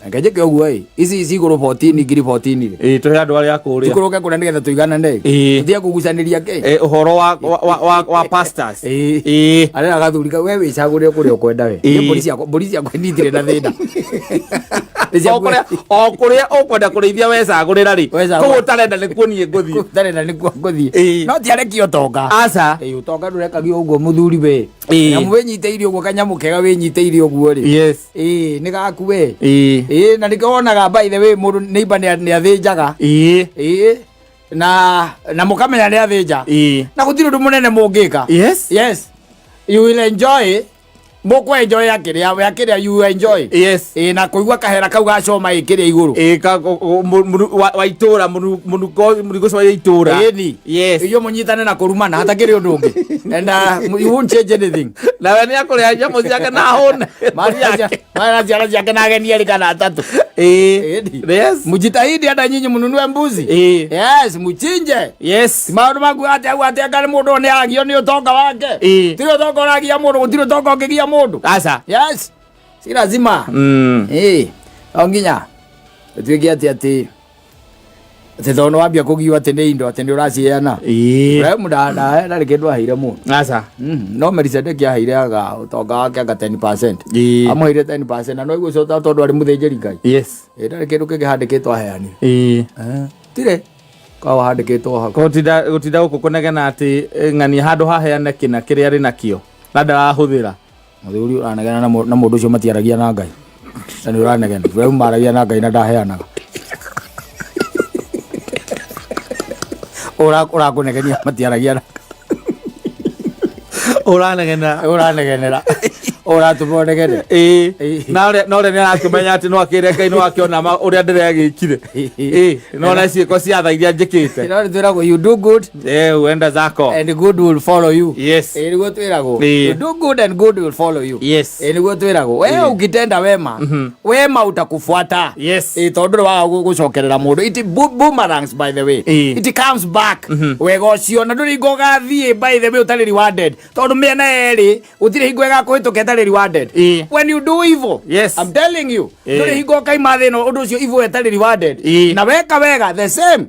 Ngeje ke uguo ici iguru 14,000 ri. Tuhe andu aria kuria. Ikuruke kuna ndigetha tuigana ndege. Uthia kugucaniria ke. Uhoro wa pastors. Ari agathurika we wicagure kuria ukwenda we. Mburi cia kwenditire na thina. Kuria ukwenda kurithia wecagurira ri. Ko utarenda ni kuonie nguthii. Utarenda ni nguthii. No ti areki utonga. Aca. Utonga ndurekagio uguo muthuri we. Nyamu wenyiteirie uguo kanyamu kega wenyiteirie uguo ri. Yes. Ni gaku we. Na ndikonaga by the way mundu neighbor ni athinjaga. Na mukamenya ni athinja. Na gutiri undu munene mungika. Yes. You will enjoy. Moko enjoy akiria you enjoy. Yes. Na kuigwa kahera kau gacoma ikiria iguru. Wa itura munugo wa itura. Yes. Iyo munyitane na kurumana hatakiri undu ungi. And you won't change anything. Na we ni akuria nyamu ciake na hone. Mara ciake na ageni eri kana atatu. Yes. Mujitahidi hata nyinyi mununue mbuzi. Yes, muchinje. Yes. Maundu maku ate ngari mundu ni agio ni utonga wake. Tiro utonga uragia mundu gutiro utonga ungigia mundu. Asa. Yes. Si lazima. Onginya. Tuigia ati thono wambia kugiwa ati ni indo ati ni uraciana. Ura mudada na kindu ahire mu. Asa. No Melchizedek ahire aga utonga wake aga 10%. Amuhire 10% na no igwo cota tondu ari muthinjiri Ngai. Yes. Ndari kindu kingihandikitwo aheani. Tire kwa wahandikitwo hako. Gutida gukunegena ati ng'ani handu haheane kina kiria ari nakio. Na ndarahuthira. Muthuri uranegena na mundu ucio matiaragia na Ngai. Na ni uranegena. We maragia na Ngai na ndaheanaga. Ora kunegenia matiaragia na. Uranegena. Ora tubonegene. Na ore ni arakimenya ati no akire Ngai no akiona uria ndiregikire. No na ciiko cia tha iria njikite. No twirago you do good. Uenda zako. And good will follow you. Yes. Niguo twirago. You do good and good will follow you. Yes. Niguo twirago. We ukitenda wema, wema utakufuata. Yes. Tondu wa gucokerera mundu. It boomerangs by the way. It comes back. Wega ucio na nduri gogathie by the way utari rewarded. Tondu mena eri utire hingwega kuhituka rewarded. When you do evil, yes, I'm telling you, nduri hingo kaima thino undu ucio evil etari rewarded. Na weka wega the same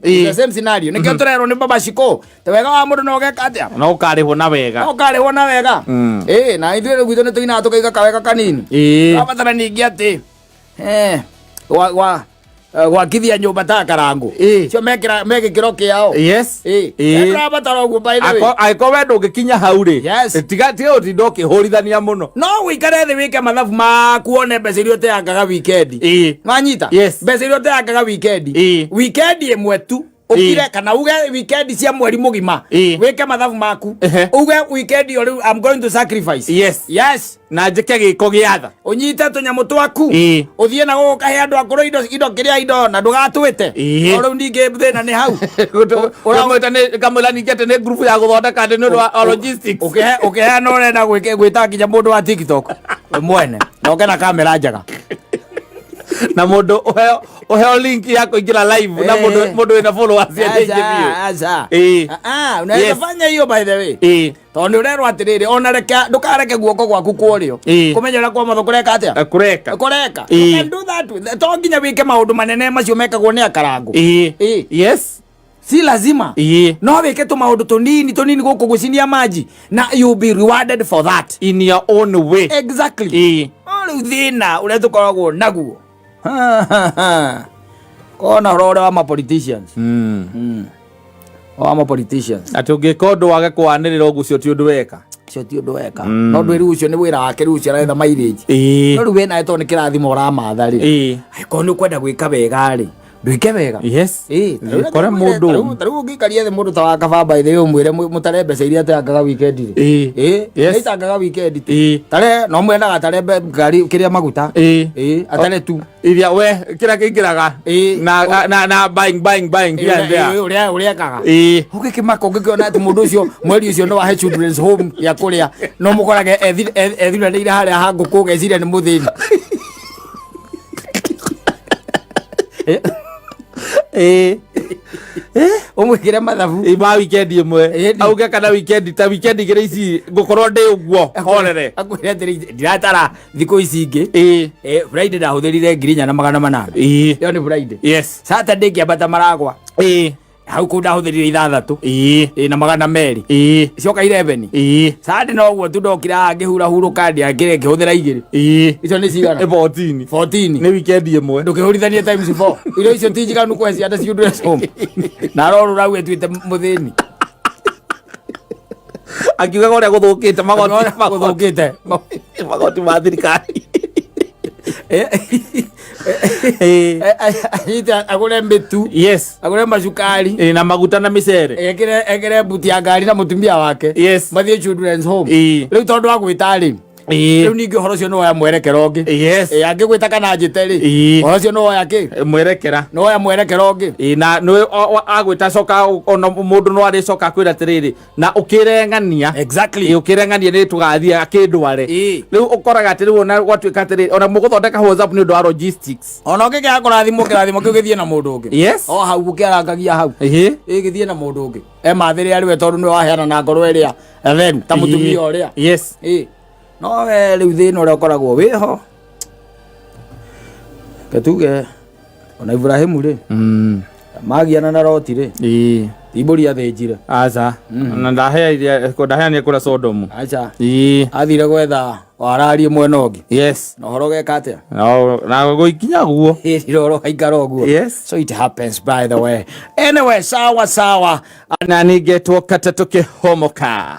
scenario. Nikio turero ni baba shiko. Te wega wa mundu no geka atia. No ukarihwo na wega. Na ithuĩ gwitũ nĩ tũinaga tũkaiga kawega kanini. Abatara ningĩ atĩ gwakithia nyũmba ta karangu cio me gĩkĩro kĩao. Yes. Abatara ũguo by the way. Angĩkorwo we ndũngĩkinya hau rĩ, tiga ũtinda ũkĩhũrithania mũno. No wĩikare thĩ wĩke mathabu maku one mbeca iria ũteangaga wikendi. Wanyita mbeca iria ũteangaga wikendi. Wikendi ĩmwe tu ukire kana uge weekend cia mweri mugima weke mathabu maku uge weekend yo I'm going to sacrifice. Yes na njike giko giatha unyite tunyamu twaku uthie na gukahe andu akuru indo kiria indo na ndugatwite oro ndinge thina ni hau uramwita ni kamwira ningete ni group ya guthondeka ndi ndu wa logistics ukihe no renda gwita kinya mundu wa TikTok mwene na ukena kamera njaga na mundu uheo link ya kuingira live na mundu ina followers ya DJ unaweza fanya hiyo by the way tondu urerwo atiriri ona reka ndukareke guoko gwaku kurio kumenyera kwa matho kureka atia kureka and do that to nginya wike maundu manene macio mekagwo ni akarangu yes si lazima no wike tu maundu tonini guku gucinia maji na you be rewarded for that in your own way. Exactly. Thina uria tukoragwo naguo Kona horo wa ma politicians. Wa politicians. Ati ungikondo wage kwanirira ugu cio ti undu weka. Cio ti undu weka. No ndwiri ucio ni wira wake ri ucio aretha mileage. No ri wena eto ni kirathimo uramatha ri. Ko ni kwenda gwika wega ri. Ndwike wega. Yes. Kora mundu. Taru ngikaria the mundu ta wa kababa ithe umwire mutare mbeca iria tangaga weekend ri. Yes. Tangaga weekend ti. Tare no mwenda gatare ngari kiria maguta. Atare tu. Iria we kira kingiraga. Na buying here and there. Uria kaga. Ukikimako ngikiona ati mundu ucio mweri ucio no wa children's home ya kuria no mukorage ethira ni haria hanguku geciria ni muthini. Umwikire mathabu iba weekend imwe auge kana weekend ta weekend igire ici ngukorwo ndi uguo horere akwire ndiratara thiko ici ingi Friday ndahuthirire 4,800 iyo ni Friday. Yes. Saturday kiambata maragwa hau ku ndahuthirire 6 na 200 icoka 11 Sunday no guo tu ndokira ngihura huru kandi angire ngihuthira 2 icio ni cigana 14 ni weekend imwe ndukihurithania times 4 iro icio tinjiganu kweci anda children's home na roro ragu etwite muthini akiuga goria guthukite magoti ma thirikari agure mbitu. Yes. Agure macukari na maguta na micere egere mbuti ya ngari na mutumia wake. Yes. Mathie children's home riu tondu wa gwitari riu ningi horo cio no ya mwerekero ungi. Yes. Angigwita kana njiteri horo cio no ya ki mwerekera no ya mwerekero ungi na no agwita coka ono mundu no ari coka kwira tiriri na ukirengania. Exactly. Ukirengania ni tugathie akindware riu ukoraga ati riu ona gwatuika tiriri ona muguthondeka WhatsApp ni undu wa logistics ona ungi kia kurathimo kirathimo kiu githie na mundu ungi. Yes. O hau ukiarangagia hau githie na mundu ungi mathiri ari we tondu ni waheana na ngoro iria then ta mutumia uria. Yes. No we riu thina uria ukoragwo wiho ketuge ona Ibrahimu ri magiana na Loti ri iburi athinjire aca na ndaheania kura Sodomu aca athire gwetha wararie mwena ungi. Yes. No horo geka atia na guikinya guo roro haikara guo. Yes. So it happens by the way. Anyway, sawa na ningetwo kata tukihomoka.